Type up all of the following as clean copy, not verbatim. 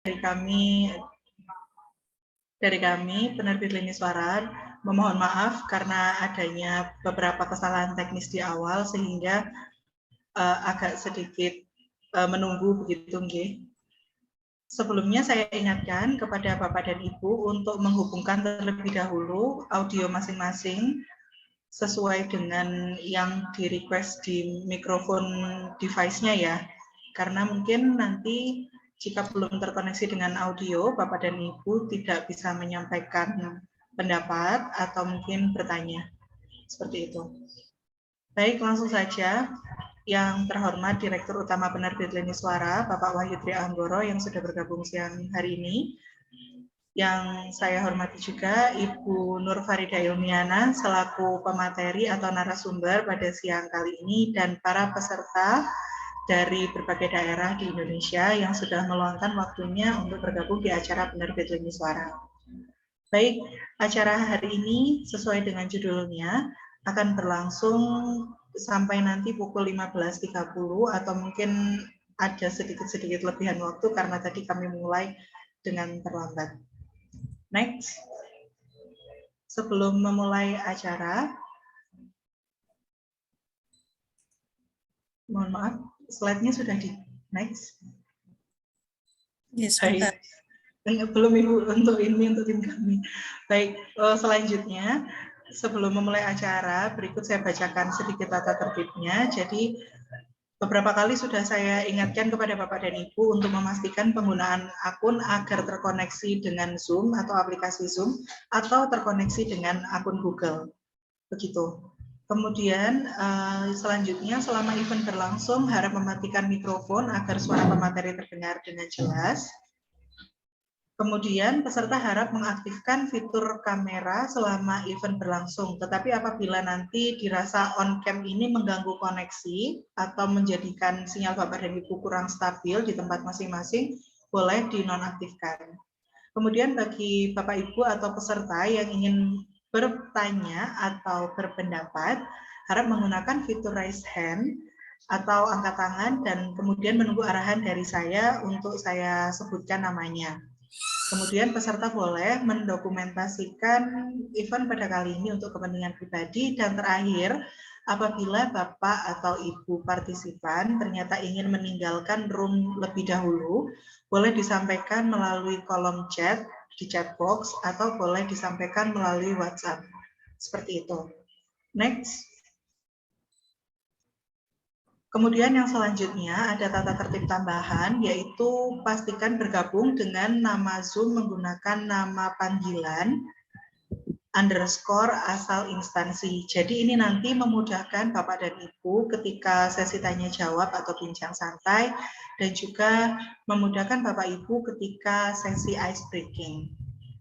dari kami penerbit Lini Suara memohon maaf karena adanya beberapa kesalahan teknis di awal sehingga agak sedikit menunggu begitu nggih. Sebelumnya saya ingatkan kepada Bapak dan Ibu untuk menghubungkan terlebih dahulu audio masing-masing sesuai dengan yang di-request di mikrofon device-nya ya. Karena mungkin nanti jika belum terkoneksi dengan audio, Bapak dan Ibu tidak bisa menyampaikan pendapat atau mungkin bertanya. Seperti itu. Baik, langsung saja. Yang terhormat Direktur Utama Penerbit Lini Suara, Bapak Wahyu Trianggoro yang sudah bergabung siang hari ini. Yang saya hormati juga Ibu Nur Farida Ilmiana selaku pemateri atau narasumber pada siang kali ini dan para peserta dari berbagai daerah di Indonesia yang sudah meluangkan waktunya untuk bergabung di acara Penerbit Lini Suara. Baik, acara hari ini sesuai dengan judulnya akan berlangsung sampai nanti pukul 15.30 atau mungkin ada sedikit-sedikit lebihan waktu karena tadi kami mulai dengan terlambat. Next. Sebelum memulai acara, mohon maaf, slide-nya sudah di next. Yes, baik. Belum Ibu, untuk tim kami. Baik, selanjutnya sebelum memulai acara, berikut saya bacakan sedikit tata tertibnya. Jadi beberapa kali sudah saya ingatkan kepada Bapak dan Ibu untuk memastikan penggunaan akun agar terkoneksi dengan Zoom atau aplikasi Zoom atau terkoneksi dengan akun Google. Begitu. Kemudian selanjutnya selama event berlangsung harap mematikan mikrofon agar suara pemateri terdengar dengan jelas. Kemudian peserta harap mengaktifkan fitur kamera selama event berlangsung. Tetapi apabila nanti dirasa on cam ini mengganggu koneksi atau menjadikan sinyal Bapak dan Ibu kurang stabil di tempat masing-masing, boleh dinonaktifkan. Kemudian bagi Bapak Ibu atau peserta yang ingin bertanya atau berpendapat, harap menggunakan fitur raise hand atau angkat tangan dan kemudian menunggu arahan dari saya untuk saya sebutkan namanya. Kemudian peserta boleh mendokumentasikan event pada kali ini untuk kepentingan pribadi dan terakhir, apabila Bapak atau Ibu partisipan ternyata ingin meninggalkan room lebih dahulu, boleh disampaikan melalui kolom chat di chat box atau boleh disampaikan melalui WhatsApp. Seperti itu. Next. Kemudian yang selanjutnya ada tata tertib tambahan, yaitu pastikan bergabung dengan nama Zoom menggunakan nama panggilan _ asal instansi. Jadi ini nanti memudahkan Bapak dan Ibu ketika sesi tanya jawab atau bincang santai dan juga memudahkan Bapak Ibu ketika sesi ice breaking.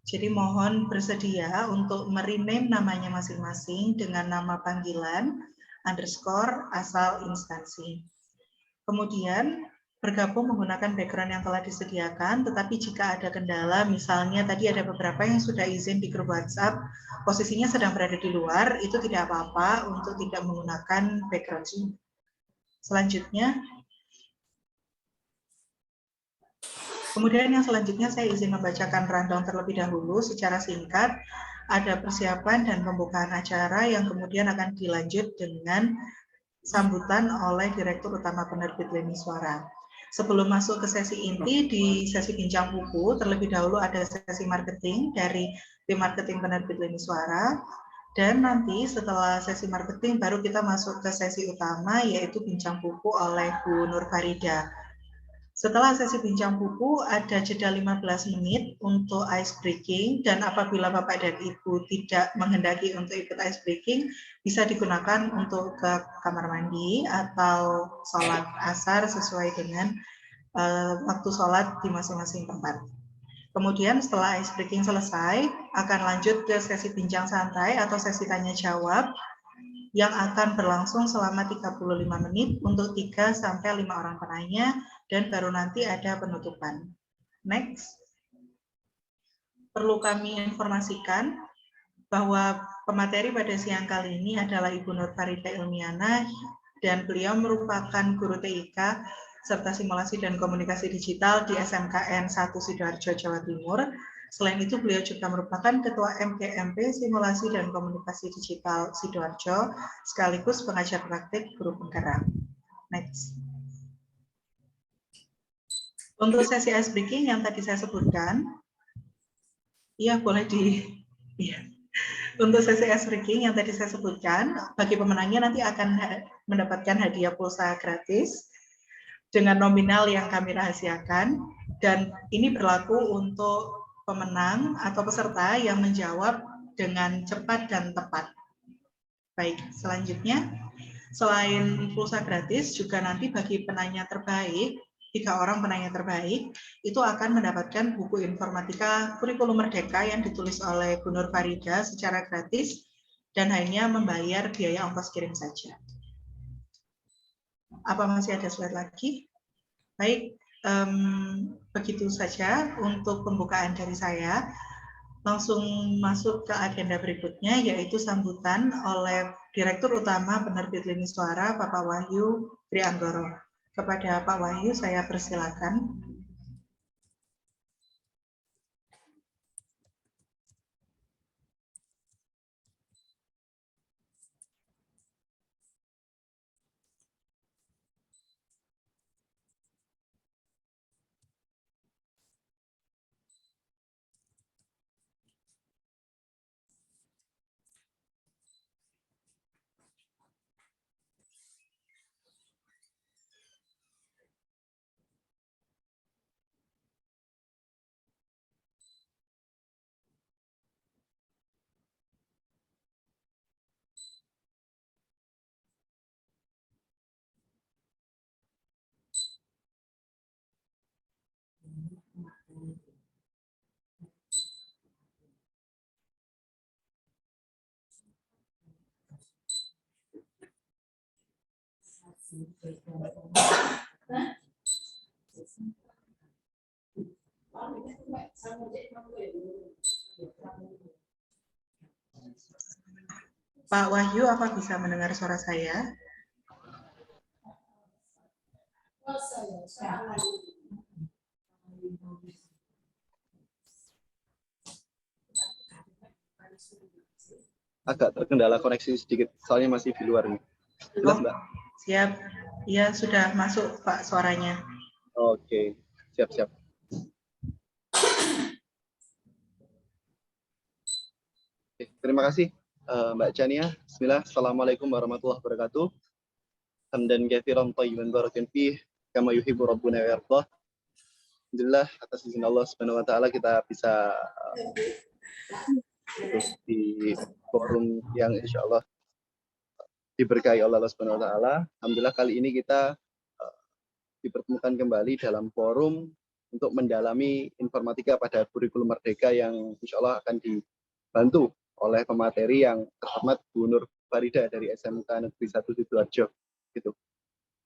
Jadi mohon bersedia untuk merename namanya masing-masing dengan nama panggilan _ asal instansi. Kemudian bergabung menggunakan background yang telah disediakan, tetapi jika ada kendala, misalnya tadi ada beberapa yang sudah izin di grup WhatsApp, posisinya sedang berada di luar, itu tidak apa-apa untuk tidak menggunakan background Zoom. Selanjutnya, kemudian yang selanjutnya saya izin membacakan rundown terlebih dahulu secara singkat, ada persiapan dan pembukaan acara yang kemudian akan dilanjut dengan sambutan oleh Direktur Utama Penerbit Lini Suara. Sebelum masuk ke sesi inti, di sesi bincang buku, terlebih dahulu ada sesi marketing dari tim marketing Penerbit Lini Suara, dan nanti setelah sesi marketing baru kita masuk ke sesi utama, yaitu bincang buku oleh Bu Nur Farida. Setelah sesi bincang buku, ada jeda 15 menit untuk ice breaking, dan apabila Bapak dan Ibu tidak menghendaki untuk ikut ice breaking, bisa digunakan untuk ke kamar mandi atau sholat asar sesuai dengan waktu sholat di masing-masing tempat. Kemudian setelah ice breaking selesai, akan lanjut ke sesi bincang santai atau sesi tanya jawab yang akan berlangsung selama 35 menit untuk 3-5 orang penanya, dan baru nanti ada penutupan. Next. Perlu kami informasikan bahwa pemateri pada siang kali ini adalah Ibu Nur Farida Ilmiana, dan beliau merupakan guru TIK serta simulasi dan komunikasi digital di SMKN 1 Sidoarjo, Jawa Timur. Selain itu, beliau juga merupakan Ketua MKMP Simulasi dan Komunikasi Digital Sidoarjo, sekaligus pengajar praktik guru penggerak. Next. Untuk sesi ice breaking yang tadi saya sebutkan, iya boleh iya. Untuk sesi ice breaking yang tadi saya sebutkan, bagi pemenangnya nanti akan mendapatkan hadiah pulsa gratis dengan nominal yang kami rahasiakan, dan ini berlaku untuk pemenang atau peserta yang menjawab dengan cepat dan tepat. Baik, selanjutnya, selain pulsa gratis, juga nanti bagi penanya terbaik, 3 orang penanya terbaik, itu akan mendapatkan buku informatika kurikulum merdeka yang ditulis oleh Bu Nur Farida secara gratis dan hanya membayar biaya ongkos kirim saja. Apa masih ada slide lagi? Baik, begitu saja untuk pembukaan dari saya. Langsung masuk ke agenda berikutnya, yaitu sambutan oleh Direktur Utama Penerbit Lini Suara, Bapak Wahyu Trianggoro. Kepada Pak Wahyu, saya persilakan. Pak Wahyu, apa bisa mendengar suara saya? Agak terkendala koneksi sedikit, soalnya masih di luar nih. Jelas, Mbak? Siap. Ya, sudah masuk, Pak, suaranya. Oke, siap-siap. Terima kasih, Mbak Chania. Bismillah. Assalamualaikum warahmatullahi wabarakatuh. Hamdan katsiran thayyiban barakan fih, kama yuhibbu rabbuna wa yardah. Alhamdulillah, atas izin Allah Subhanahu wa taala kita bisa di forum yang insya Allah diberkahi oleh Allah Subhanahu wa taala. Alhamdulillah kali ini kita dipertemukan kembali dalam forum untuk mendalami informatika pada kurikulum merdeka yang insya Allah akan dibantu oleh pemateri yang terhormat Bu Nur Farida dari SMK Negeri 1 Sidoarjo. Gitu.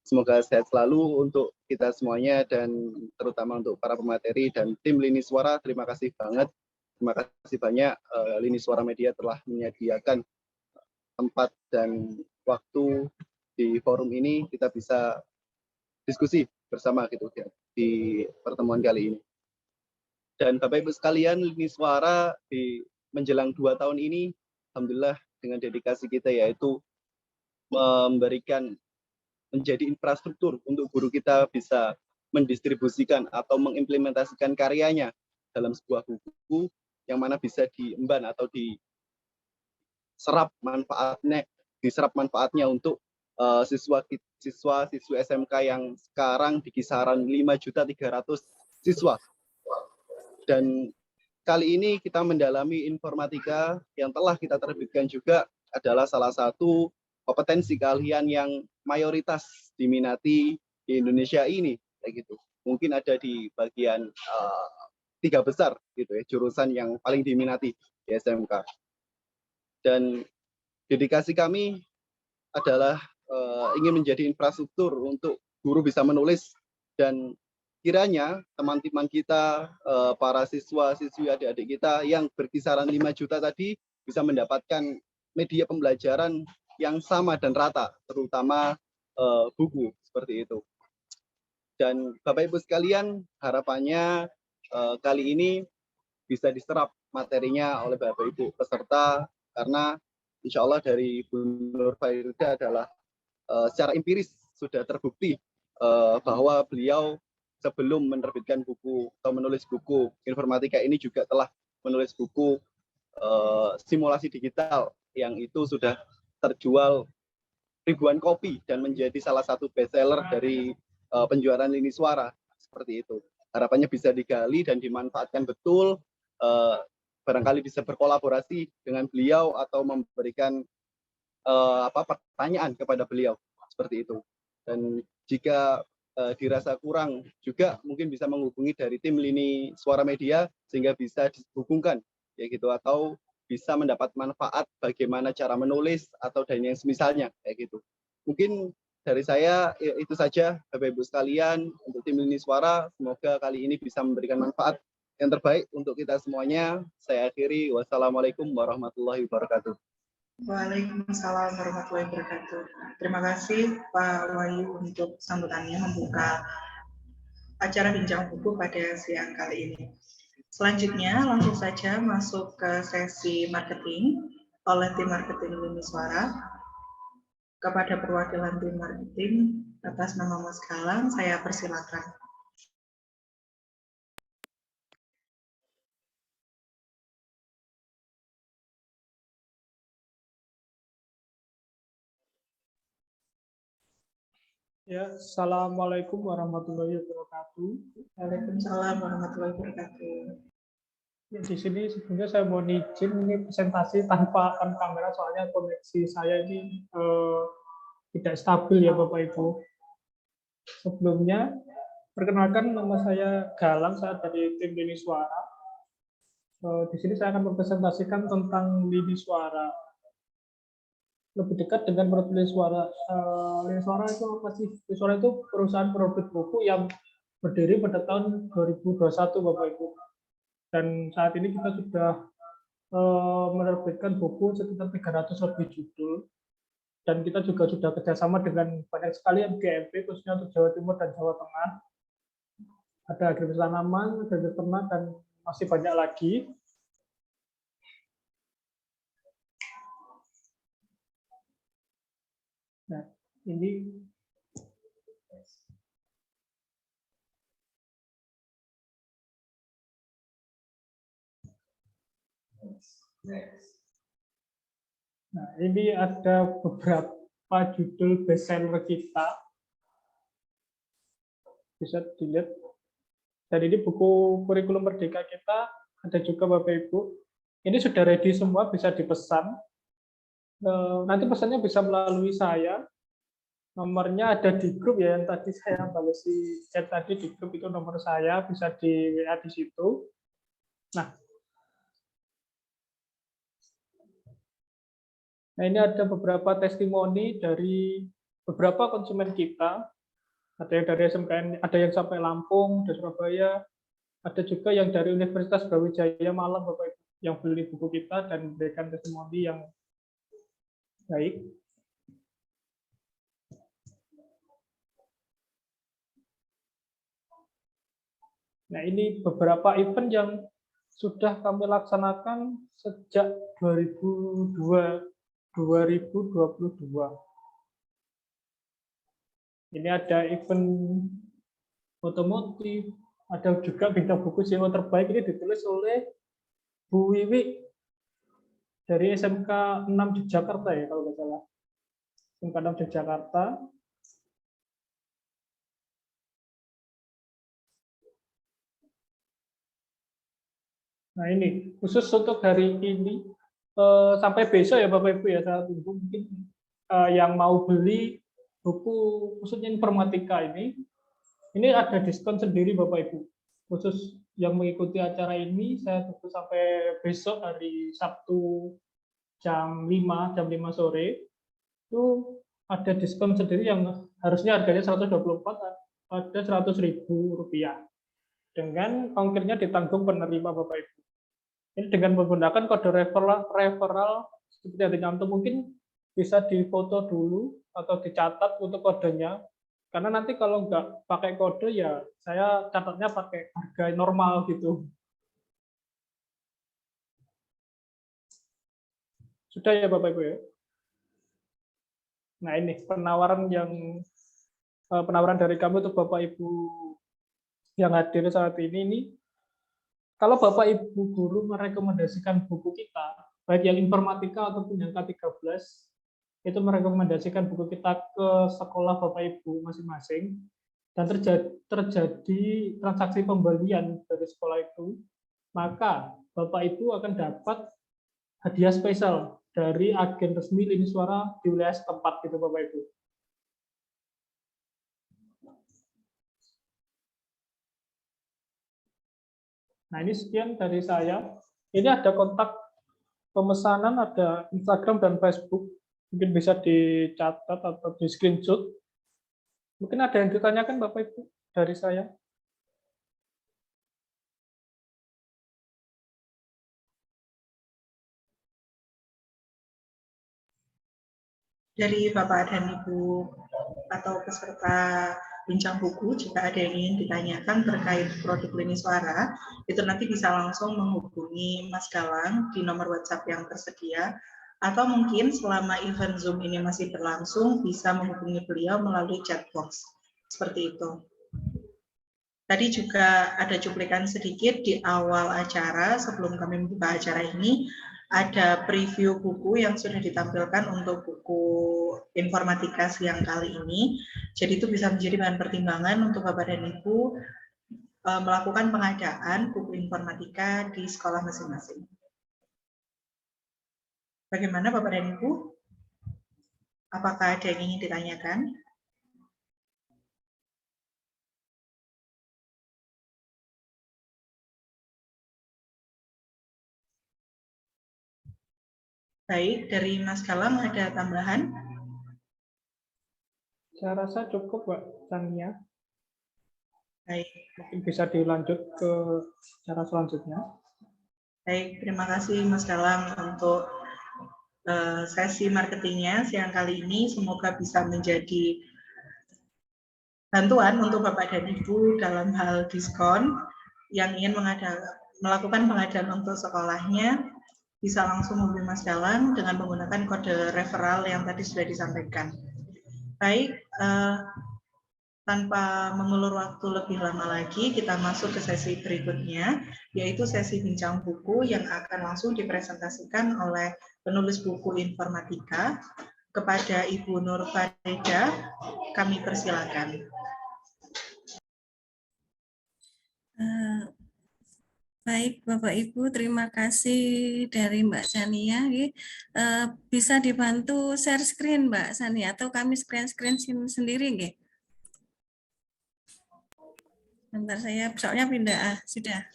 Semoga sehat selalu untuk kita semuanya dan terutama untuk para pemateri dan tim Lini Suara. Terima kasih banget. Terima kasih banyak Lini Suara Media telah menyediakan tempat dan waktu di forum ini kita bisa diskusi bersama gitu ya, di pertemuan kali ini. Dan Bapak Ibu sekalian, Lini Suara di menjelang 2 tahun ini, alhamdulillah dengan dedikasi kita yaitu memberikan menjadi infrastruktur untuk guru kita bisa mendistribusikan atau mengimplementasikan karyanya dalam sebuah buku yang mana bisa diemban atau diserap manfaatnya untuk siswa-siswi SMK yang sekarang di kisaran 5.300.000 siswa. Dan kali ini kita mendalami informatika yang telah kita terbitkan juga adalah salah satu kompetensi keahlian yang mayoritas diminati di Indonesia ini, kayak gitu. Mungkin ada di bagian 3 besar gitu ya, jurusan yang paling diminati di SMK. Dan dedikasi kami adalah ingin menjadi infrastruktur untuk guru bisa menulis dan kiranya teman-teman kita, para siswa-siswi adik-adik kita yang berkisaran 5 juta tadi bisa mendapatkan media pembelajaran yang sama dan rata, terutama buku seperti itu. Dan Bapak Ibu sekalian, harapannya kali ini bisa diserap materinya oleh Bapak Ibu peserta, karena insya Allah dari Bu Nur Fairida adalah secara empiris sudah terbukti bahwa beliau sebelum menerbitkan buku atau menulis buku informatika ini juga telah menulis buku simulasi digital yang itu sudah terjual ribuan kopi dan menjadi salah satu bestseller dari penjualan lini suara seperti itu. Harapannya bisa digali dan dimanfaatkan betul, barangkali bisa berkolaborasi dengan beliau atau memberikan pertanyaan kepada beliau seperti itu. Dan jika dirasa kurang juga mungkin bisa menghubungi dari tim lini suara media sehingga bisa dihubungkan ya gitu, atau bisa mendapat manfaat bagaimana cara menulis atau dan yang semisalnya kayak gitu. Mungkin dari saya itu saja Bapak Ibu sekalian untuk tim lini suara. Semoga kali ini bisa memberikan manfaat yang terbaik untuk kita semuanya. Saya akhiri, wassalamualaikum warahmatullahi wabarakatuh. Waalaikumsalam warahmatullahi wabarakatuh. Terima kasih Pak Wahyu untuk sambutannya membuka acara bincang buku pada siang kali ini. Selanjutnya langsung saja masuk ke sesi marketing oleh tim marketing Lini Suara. Kepada perwakilan tim marketing atas nama Mas Galang, saya persilakan. Ya, assalamualaikum warahmatullahi wabarakatuh. Waalaikumsalam warahmatullahi wabarakatuh. Ya, di sini sebenarnya saya mau izin ini presentasi tanpa kamera, soalnya koneksi saya ini tidak stabil ya Bapak Ibu. Sebelumnya, perkenalkan nama saya Galang, saya dari tim Lini Suara. Di sini saya akan mempresentasikan tentang lini suara. Lebih dekat dengan produk Lini Suara. Lini Suara itu apa sih? Lini Suara itu perusahaan produk buku yang berdiri pada tahun 2021 Bapak Ibu. Dan saat ini kita sudah menerbitkan buku sekitar 300 lebih judul. Dan kita juga sudah kerjasama dengan banyak sekali MGMP, khususnya untuk Jawa Timur dan Jawa Tengah. Ada agribisnis tanaman, agribisnis ternak, dan masih banyak lagi. Nah, ini nah, ini ada beberapa judul bestseller kita. Bisa dilihat. Dan ini buku kurikulum merdeka kita, ada juga Bapak Ibu. Ini sudah ready semua, bisa dipesan. Nanti pesannya bisa melalui saya. Nomornya ada di grup ya, yang tadi saya balas di chat tadi di grup, itu nomor saya, bisa di WA di situ. Nah, ini ada beberapa testimoni dari beberapa konsumen kita. Ada yang dari SMKN, ada yang sampai Lampung, dari Surabaya, ada juga yang dari Universitas Brawijaya Malang, Bapak Ibu, yang beli buku kita dan memberikan testimoni yang baik. Nah, ini beberapa event yang sudah kami laksanakan sejak 2022. Ini ada event otomotif, ada juga bintang buku SEO terbaik, ini ditulis oleh Bu Wiwi dari SMK 6 Yogyakarta ya kalau nggak salah. SMK 6 Yogyakarta. Nah, ini khusus untuk hari ini sampai besok ya Bapak Ibu ya, saya tunggu mungkin yang mau beli buku khususnya informatika ini ada diskon sendiri Bapak Ibu. Khusus yang mengikuti acara ini saya tunggu sampai besok hari Sabtu jam 5 sore itu ada diskon sendiri yang harusnya harganya 124, ada 100.000 rupiah dengan ongkirnya ditanggung penerima Bapak Ibu. Ini dengan menggunakan kode referral seperti yang dicantum, mungkin bisa difoto dulu atau dicatat untuk kodenya. Karena nanti kalau nggak pakai kode ya saya catatnya pakai harga normal gitu. Sudah ya Bapak Ibu ya. Nah ini penawaran dari kami untuk Bapak Ibu yang hadir saat ini. Kalau Bapak Ibu guru merekomendasikan buku kita, baik yang informatika ataupun yang K13, itu merekomendasikan buku kita ke sekolah Bapak Ibu masing-masing, dan terjadi transaksi pembelian dari sekolah itu, maka Bapak Ibu akan dapat hadiah spesial dari agen resmi Lini Suara di wilayah setempat gitu Bapak Ibu. Nah ini sekian dari saya. Ini ada kontak pemesanan, ada Instagram dan Facebook. Mungkin bisa dicatat atau di screenshot. Mungkin ada yang ditanyakan Bapak Ibu dari saya. Dari Bapak dan Ibu atau peserta bincang buku, jika ada yang ingin ditanyakan terkait produk Lini Suara, itu nanti bisa langsung menghubungi Mas Galang di nomor WhatsApp yang tersedia, atau mungkin selama event Zoom ini masih berlangsung, bisa menghubungi beliau melalui chat box. Seperti itu. Tadi juga ada cuplikan sedikit di awal acara, sebelum kami membuka acara ini, ada preview buku yang sudah ditampilkan untuk buku informatika siang kali ini. Jadi itu bisa menjadi bahan pertimbangan untuk Bapak dan Ibu melakukan pengadaan buku informatika di sekolah masing-masing. Bagaimana Bapak dan Ibu? Apakah ada yang ingin ditanyakan? Baik, dari Mas Galang ada tambahan? Saya rasa cukup, Pak Sania. Baik. Mungkin bisa dilanjut ke cara selanjutnya. Baik, terima kasih Mas Galang untuk sesi marketingnya siang kali ini. Semoga bisa menjadi bantuan untuk Bapak dan Ibu dalam hal diskon yang ingin melakukan pengadaan untuk sekolahnya. Bisa langsung hubungi Mas Galang dengan menggunakan kode referral yang tadi sudah disampaikan. Baik, tanpa mengulur waktu lebih lama lagi, kita masuk ke sesi berikutnya, yaitu sesi bincang buku yang akan langsung dipresentasikan oleh penulis buku informatika. Kepada Ibu Nur Farida, kami persilakan. Baik, Bapak Ibu, terima kasih dari Mbak Sania. Bisa dibantu share screen, Mbak Sania, atau kami screen sendiri, nggih? Bentar saya, soalnya pindah. Sudah.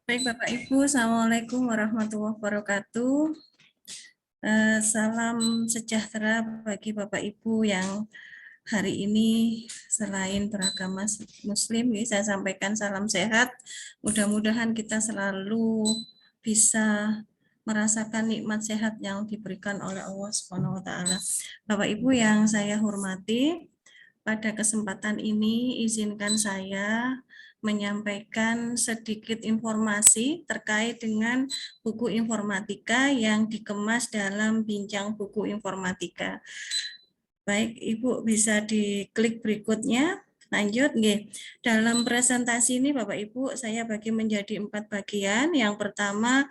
Baik, Bapak Ibu, Assalamualaikum warahmatullahi wabarakatuh. Salam sejahtera bagi Bapak Ibu yang hari ini selain beragama Muslim, saya sampaikan salam sehat. Mudah-mudahan kita selalu bisa merasakan nikmat sehat yang diberikan oleh Allah Subhanahu wa taala. Bapak Ibu yang saya hormati, pada kesempatan ini izinkan saya menyampaikan sedikit informasi terkait dengan buku informatika yang dikemas dalam bincang buku informatika. Baik, Ibu bisa diklik berikutnya. Lanjut, nggih. Dalam presentasi ini Bapak Ibu saya bagi menjadi 4 bagian. Yang pertama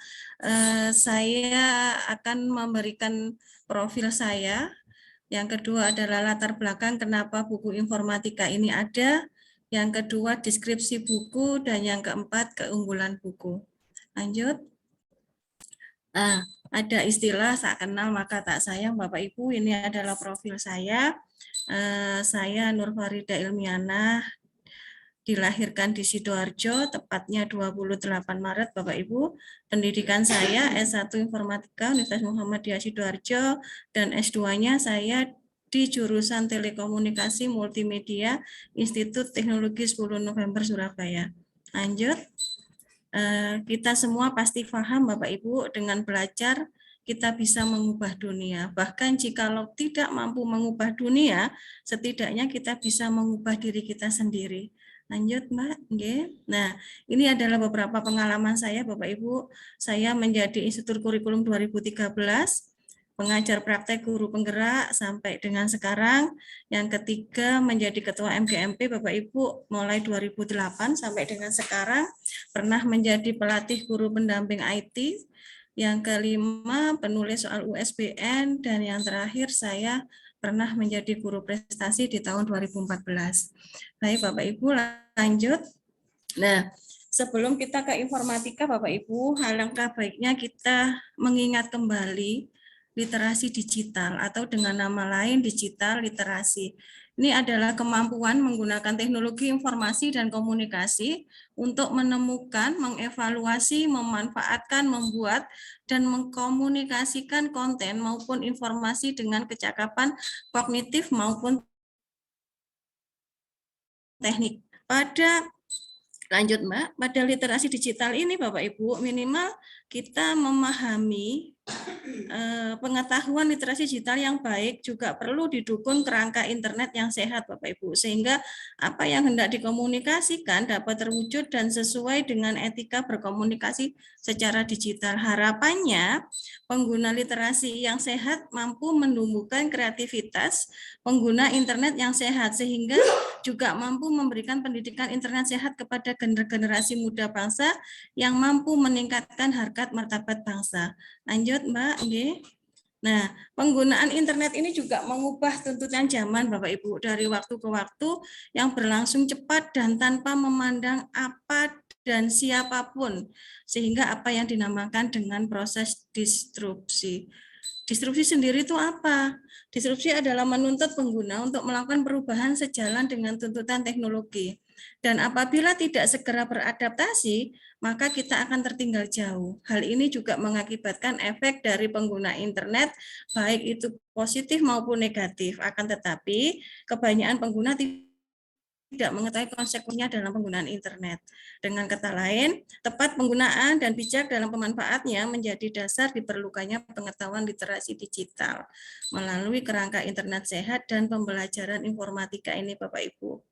saya akan memberikan profil saya. Yang kedua adalah latar belakang kenapa buku informatika ini ada. Yang kedua deskripsi buku dan yang keempat keunggulan buku. Lanjut. Ada istilah tak kenal maka tak sayang Bapak Ibu, ini adalah profil saya. Saya Nur Farida Ilmianah, dilahirkan di Sidoarjo, tepatnya 28 Maret Bapak Ibu. Pendidikan saya S1 Informatika Universitas Muhammadiyah Sidoarjo dan S2-nya saya di jurusan Telekomunikasi Multimedia Institut Teknologi 10 November Surabaya. Lanjut. Kita semua pasti paham Bapak Ibu dengan belajar kita bisa mengubah dunia. Bahkan jikalau tidak mampu mengubah dunia, setidaknya kita bisa mengubah diri kita sendiri. Lanjut, Mbak. Nah, ini adalah beberapa pengalaman saya, Bapak Ibu. Saya menjadi instruktur kurikulum 2013, pengajar praktek guru penggerak sampai dengan sekarang. Yang ketiga menjadi ketua MGMP Bapak Ibu mulai 2008 sampai dengan sekarang. Pernah menjadi pelatih guru pendamping IT. Yang kelima penulis soal USBN, dan yang terakhir saya pernah menjadi guru prestasi di tahun 2014. Baik Bapak Ibu, lanjut. Nah, sebelum kita ke informatika Bapak Ibu, alangkah baiknya kita mengingat kembali literasi digital atau dengan nama lain digital literasi. Ini adalah kemampuan menggunakan teknologi informasi dan komunikasi untuk menemukan, mengevaluasi, memanfaatkan, membuat, dan mengkomunikasikan konten maupun informasi dengan kecakapan kognitif maupun teknik. Lanjut Mbak, pada literasi digital ini Bapak Ibu, minimal kita memahami pengetahuan literasi digital yang baik juga perlu didukung kerangka internet yang sehat Bapak Ibu, sehingga apa yang hendak dikomunikasikan dapat terwujud dan sesuai dengan etika berkomunikasi secara digital. Harapannya pengguna literasi yang sehat mampu menumbuhkan kreativitas pengguna internet yang sehat, sehingga juga mampu memberikan pendidikan internet sehat kepada generasi muda bangsa yang mampu meningkatkan harkat martabat bangsa. Lanjut Mbak. Nah, penggunaan internet ini juga mengubah tuntutan zaman Bapak Ibu dari waktu ke waktu yang berlangsung cepat dan tanpa memandang apa dan siapapun, sehingga apa yang dinamakan dengan proses disrupsi. Disrupsi sendiri itu apa? Disrupsi adalah menuntut pengguna untuk melakukan perubahan sejalan dengan tuntutan teknologi. Dan apabila tidak segera beradaptasi, maka kita akan tertinggal jauh. Hal ini juga mengakibatkan efek dari pengguna internet, baik itu positif maupun negatif. Akan tetapi, kebanyakan pengguna tidak mengetahui konsekuensinya dalam penggunaan internet. Dengan kata lain, tepat penggunaan dan bijak dalam pemanfaatnya menjadi dasar diperlukannya pengetahuan literasi digital melalui kerangka internet sehat dan pembelajaran informatika ini Bapak Ibu.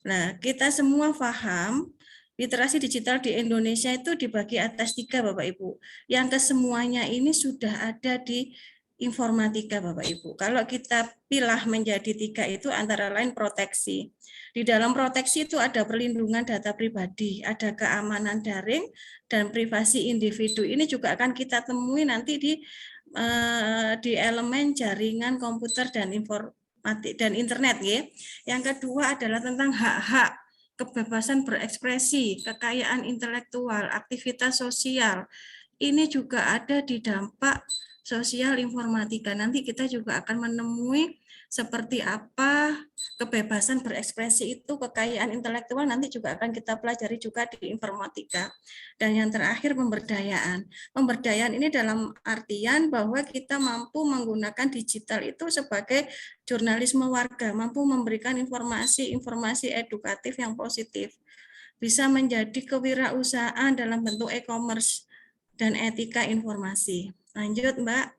Nah, kita semua paham literasi digital di Indonesia itu dibagi atas 3 Bapak Ibu. Yang kesemuanya ini sudah ada di informatika Bapak Ibu. Kalau kita pilah menjadi 3 itu antara lain proteksi. Di dalam proteksi itu ada perlindungan data pribadi, ada keamanan daring dan privasi individu. Ini juga akan kita temui nanti di elemen jaringan komputer dan informatik dan internet ya. Yang kedua adalah tentang hak-hak, kebebasan berekspresi, kekayaan intelektual, aktivitas sosial. Ini juga ada di dampak sosial informatika. Nanti kita juga akan menemui seperti apa kebebasan berekspresi itu, kekayaan intelektual nanti juga akan kita pelajari juga di informatika. Dan yang terakhir pemberdayaan. Pemberdayaan ini dalam artian bahwa kita mampu menggunakan digital itu sebagai jurnalisme warga, mampu memberikan informasi edukatif yang positif. Bisa menjadi kewirausahaan dalam bentuk e-commerce dan etika informasi. Lanjut Mbak.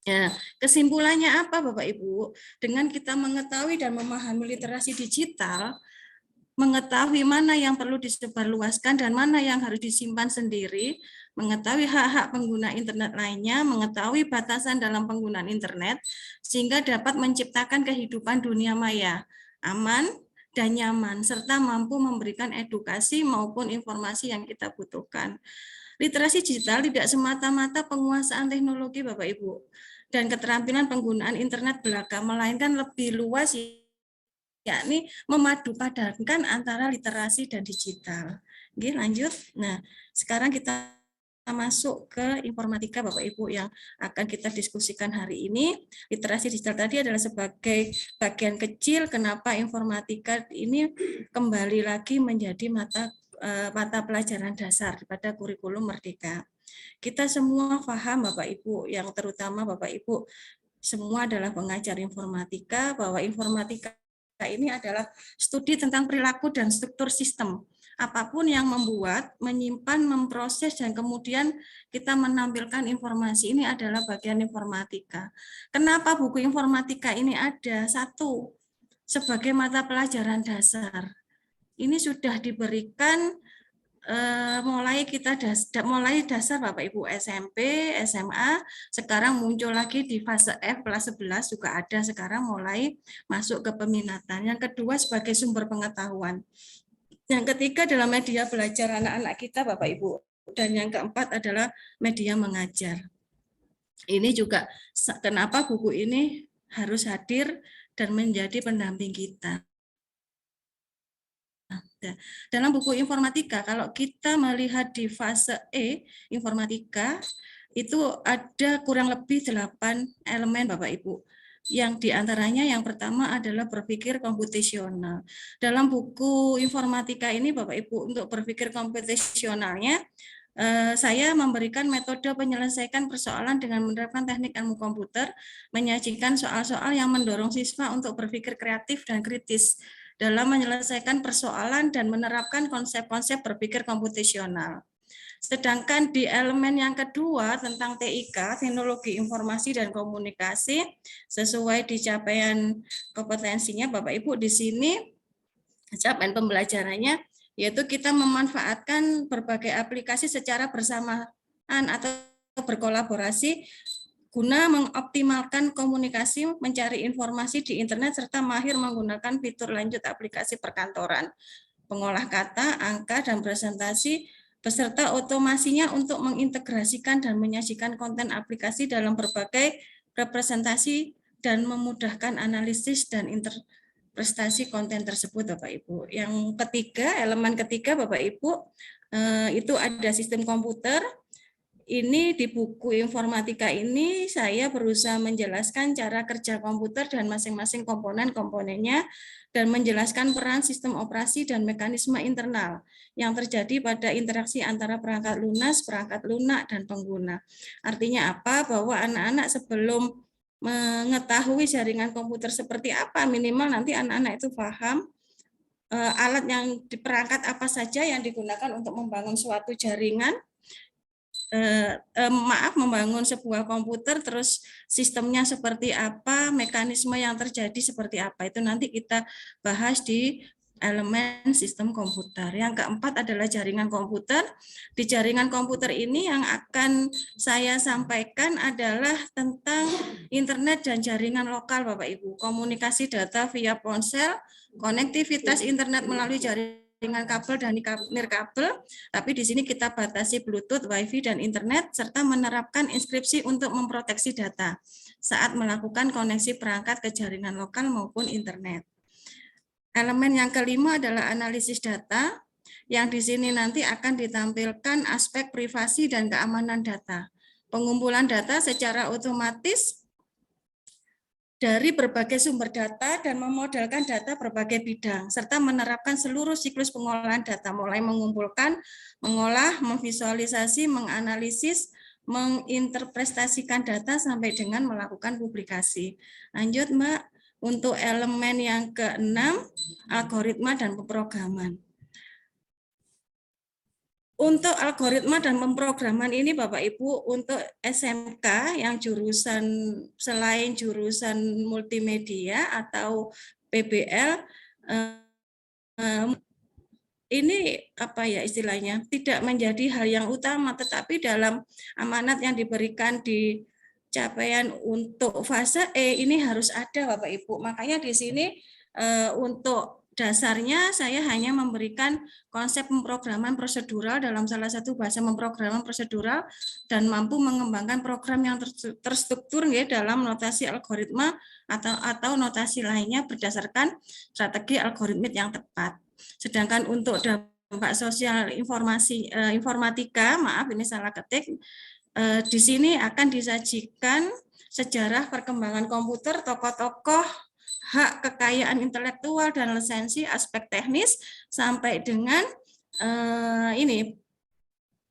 Ya, kesimpulannya apa Bapak Ibu? Dengan kita mengetahui dan memahami literasi digital, mengetahui mana yang perlu disebarluaskan dan mana yang harus disimpan sendiri, mengetahui hak-hak pengguna internet lainnya, mengetahui batasan dalam penggunaan internet, sehingga dapat menciptakan kehidupan dunia maya, aman dan nyaman, serta mampu memberikan edukasi maupun informasi yang kita butuhkan. Literasi digital tidak semata-mata penguasaan teknologi Bapak Ibu dan keterampilan penggunaan internet belaka, melainkan lebih luas, yakni memadupadankan antara literasi dan digital. Oke, lanjut. Nah, sekarang kita masuk ke informatika Bapak Ibu yang akan kita diskusikan hari ini. Literasi digital tadi adalah sebagai bagian kecil kenapa informatika ini kembali lagi menjadi mata pelajaran dasar pada kurikulum Merdeka. Kita semua paham Bapak Ibu, yang terutama Bapak Ibu semua adalah pengajar informatika, bahwa informatika ini adalah studi tentang perilaku dan struktur sistem. apapun yang membuat, menyimpan, memproses, dan kemudian kita menampilkan informasi. Ini adalah bagian informatika. Kenapa buku informatika ini ada? Satu, sebagai mata pelajaran dasar. Ini sudah diberikan mulai dasar Bapak Ibu SMP, SMA, sekarang muncul lagi di fase F kelas 11 juga ada sekarang mulai masuk ke peminatan. Yang kedua sebagai sumber pengetahuan. Yang ketiga adalah media belajar anak-anak kita Bapak Ibu. Dan yang keempat adalah media mengajar. Ini juga kenapa buku ini harus hadir dan menjadi pendamping kita. Dalam buku informatika, kalau kita melihat di fase E, informatika, itu ada kurang lebih 8 elemen Bapak Ibu. Yang diantaranya yang pertama adalah berpikir komputasional. Dalam buku informatika ini Bapak Ibu, untuk berpikir komputasionalnya, saya memberikan metode penyelesaian persoalan dengan menerapkan teknik ilmu komputer, menyajikan soal-soal yang mendorong siswa untuk berpikir kreatif dan kritis dalam menyelesaikan persoalan dan menerapkan konsep-konsep berpikir komputasional. Sedangkan di elemen yang kedua tentang TIK, Teknologi Informasi dan Komunikasi, sesuai di capaian kompetensinya Bapak Ibu di sini, capaian pembelajarannya, yaitu kita memanfaatkan berbagai aplikasi secara bersamaan atau berkolaborasi guna mengoptimalkan komunikasi, mencari informasi di internet, serta mahir menggunakan fitur lanjut aplikasi perkantoran, pengolah kata, angka, dan presentasi, beserta otomasinya untuk mengintegrasikan dan menyajikan konten aplikasi dalam berbagai representasi dan memudahkan analisis dan interpretasi konten tersebut, Bapak Ibu. Yang ketiga, elemen ketiga, Bapak Ibu, itu ada sistem komputer. Ini di buku informatika ini saya berusaha menjelaskan cara kerja komputer dan masing-masing komponen-komponennya dan menjelaskan peran sistem operasi dan mekanisme internal yang terjadi pada interaksi antara perangkat lunas, perangkat lunak, dan pengguna. Artinya apa? Bahwa anak-anak sebelum mengetahui jaringan komputer seperti apa, minimal nanti anak-anak itu paham alat yang di perangkat apa saja yang digunakan untuk membangun suatu jaringan, membangun sebuah komputer, terus sistemnya seperti apa, mekanisme yang terjadi seperti apa, itu nanti kita bahas di elemen sistem komputer. Yang keempat adalah jaringan komputer. Di jaringan komputer ini yang akan saya sampaikan adalah tentang internet dan jaringan lokal Bapak Ibu, komunikasi data via ponsel, konektivitas internet melalui jaringan kabel dan nirkabel, tapi di sini kita batasi Bluetooth, Wi-Fi, dan internet, serta menerapkan inskripsi untuk memproteksi data saat melakukan koneksi perangkat ke jaringan lokal maupun internet. Elemen yang kelima adalah analisis data, yang di sini nanti akan ditampilkan aspek privasi dan keamanan data. Pengumpulan data secara otomatis dari berbagai sumber data dan memodelkan data berbagai bidang, serta menerapkan seluruh siklus pengolahan data, mulai mengumpulkan, mengolah, memvisualisasi, menganalisis, menginterpretasikan data, sampai dengan melakukan publikasi. Lanjut Mbak, untuk elemen yang keenam, algoritma dan pemrograman. Untuk algoritma dan pemrograman ini Bapak Ibu, untuk SMK yang jurusan selain jurusan multimedia atau PBL, ini apa ya istilahnya, tidak menjadi hal yang utama, tetapi dalam amanat yang diberikan di capaian untuk fase E ini harus ada Bapak Ibu. Makanya di sini untuk dasarnya saya hanya memberikan konsep pemrograman prosedural dalam salah satu bahasa pemrograman prosedural dan mampu mengembangkan program yang terstruktur ya, dalam notasi algoritma atau notasi lainnya berdasarkan strategi algoritmik yang tepat. Sedangkan untuk dampak sosial informatika, maaf ini salah ketik, di sini akan disajikan sejarah perkembangan komputer, tokoh-tokoh, hak kekayaan intelektual dan lisensi, aspek teknis, sampai dengan ini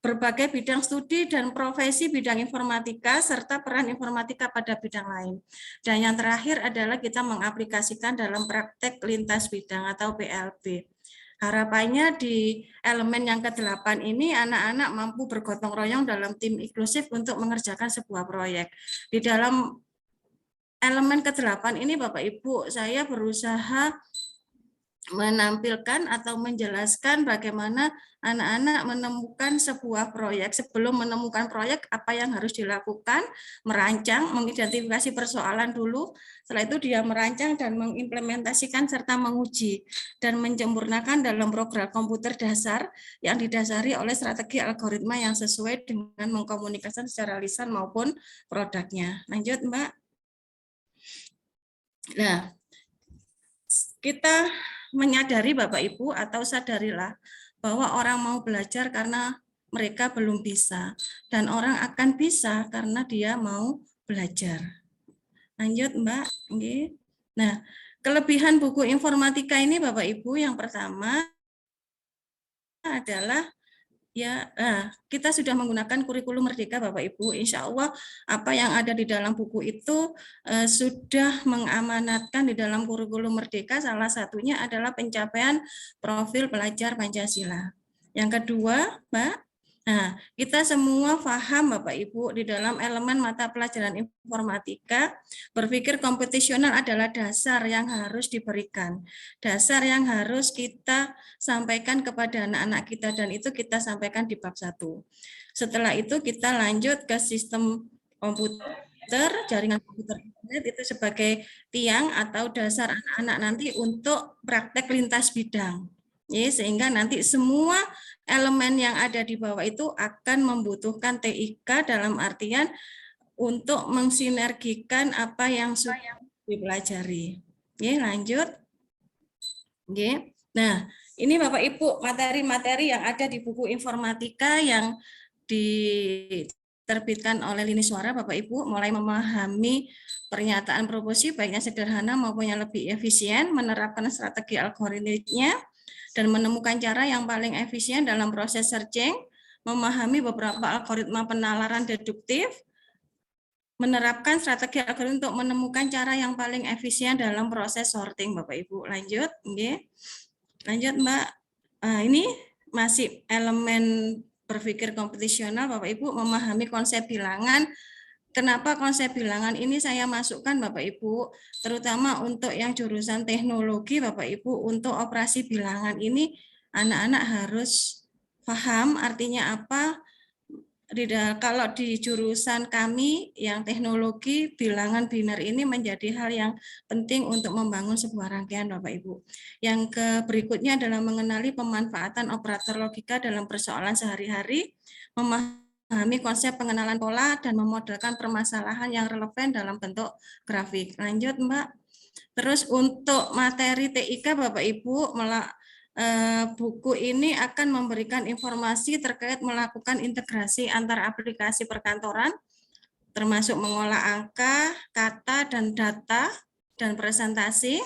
berbagai bidang studi dan profesi bidang informatika, serta peran informatika pada bidang lain. Dan yang terakhir adalah kita mengaplikasikan dalam praktek lintas bidang atau PLB. Harapannya di elemen yang ke-8 ini anak-anak mampu bergotong royong dalam tim inklusif untuk mengerjakan sebuah proyek. Di dalam elemen ke-8 ini Bapak Ibu, saya berusaha menampilkan atau menjelaskan bagaimana anak-anak menemukan sebuah proyek. Sebelum menemukan proyek, apa yang harus dilakukan, merancang, mengidentifikasi persoalan dulu, setelah itu dia merancang dan mengimplementasikan serta menguji dan menyempurnakan dalam program komputer dasar yang didasari oleh strategi algoritma yang sesuai dengan mengkomunikasikan secara lisan maupun produknya. Lanjut, Mbak. Nah, kita menyadari Bapak Ibu atau sadarilah bahwa orang mau belajar karena mereka belum bisa dan orang akan bisa karena dia mau belajar. Lanjut Mbak. Nah, kelebihan buku informatika ini Bapak Ibu yang pertama adalah ya, kita sudah menggunakan kurikulum Merdeka Bapak Ibu. Insya Allah apa yang ada di dalam buku itu sudah mengamanatkan di dalam kurikulum Merdeka. Salah satunya adalah pencapaian profil pelajar Pancasila. Yang kedua, Mbak, nah kita semua paham Bapak Ibu di dalam elemen mata pelajaran informatika, berpikir kompetisional adalah dasar yang harus diberikan. Dasar yang harus kita sampaikan kepada anak-anak kita dan itu kita sampaikan di bab 1. Setelah itu kita lanjut ke sistem komputer, jaringan komputer internet itu sebagai tiang atau dasar anak-anak nanti untuk praktek lintas bidang. Ya, sehingga nanti semua elemen yang ada di bawah itu akan membutuhkan TIK dalam artian untuk mensinergikan apa yang sudah dipelajari. Ya, lanjut. Oke. Nah, ini Bapak Ibu materi-materi yang ada di buku informatika yang diterbitkan oleh Lini Suara Bapak Ibu, mulai memahami pernyataan proposisi baiknya sederhana maupun yang lebih efisien, menerapkan strategi algoritmiknya dan menemukan cara yang paling efisien dalam proses searching, memahami beberapa algoritma penalaran deduktif, menerapkan strategi algoritma untuk menemukan cara yang paling efisien dalam proses sorting Bapak Ibu. Lanjut, okay. Lanjut Mbak. Ini masih elemen berpikir kompetisional Bapak Ibu, memahami konsep bilangan. Kenapa konsep bilangan ini saya masukkan Bapak Ibu, terutama untuk yang jurusan teknologi Bapak Ibu, untuk operasi bilangan ini anak-anak harus paham artinya apa. Kalau di jurusan kami yang teknologi, bilangan biner ini menjadi hal yang penting untuk membangun sebuah rangkaian Bapak Ibu. Yang berikutnya adalah mengenali pemanfaatan operator logika dalam persoalan sehari-hari, memahami konsep pengenalan pola dan memodelkan permasalahan yang relevan dalam bentuk grafik. Lanjut Mbak. Terus untuk materi TIK Bapak Ibu, buku ini akan memberikan informasi terkait melakukan integrasi antar aplikasi perkantoran, termasuk mengolah angka, kata, dan data, dan presentasi,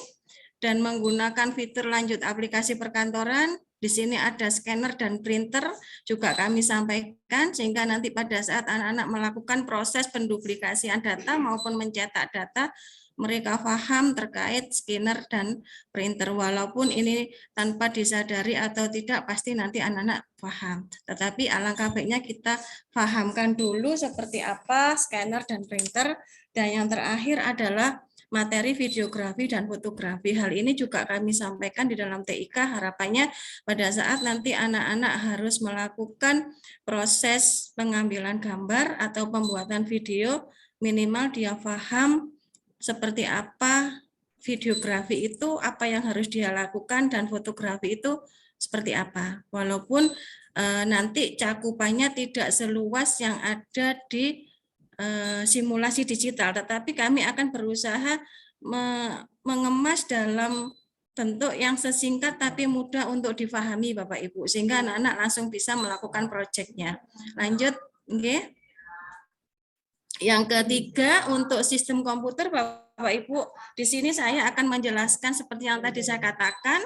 dan menggunakan fitur lanjut aplikasi perkantoran. Di sini ada scanner dan printer, juga kami sampaikan, sehingga nanti pada saat anak-anak melakukan proses penduplikasian data maupun mencetak data, mereka paham terkait scanner dan printer, walaupun ini tanpa disadari atau tidak pasti nanti anak-anak paham. Tetapi alangkah baiknya kita pahamkan dulu seperti apa scanner dan printer, dan yang terakhir adalah materi videografi dan fotografi. Hal ini juga kami sampaikan di dalam TIK, harapannya pada saat nanti anak-anak harus melakukan proses pengambilan gambar atau pembuatan video, minimal dia paham seperti apa videografi itu, apa yang harus dia lakukan, dan fotografi itu seperti apa. Walaupun nanti cakupannya tidak seluas yang ada di simulasi digital, tetapi kami akan berusaha mengemas dalam bentuk yang sesingkat tapi mudah untuk difahami Bapak Ibu, sehingga anak-anak langsung bisa melakukan proyeknya. Lanjut, okay. Yang ketiga, untuk sistem komputer Bapak Ibu, di sini saya akan menjelaskan seperti yang tadi saya katakan,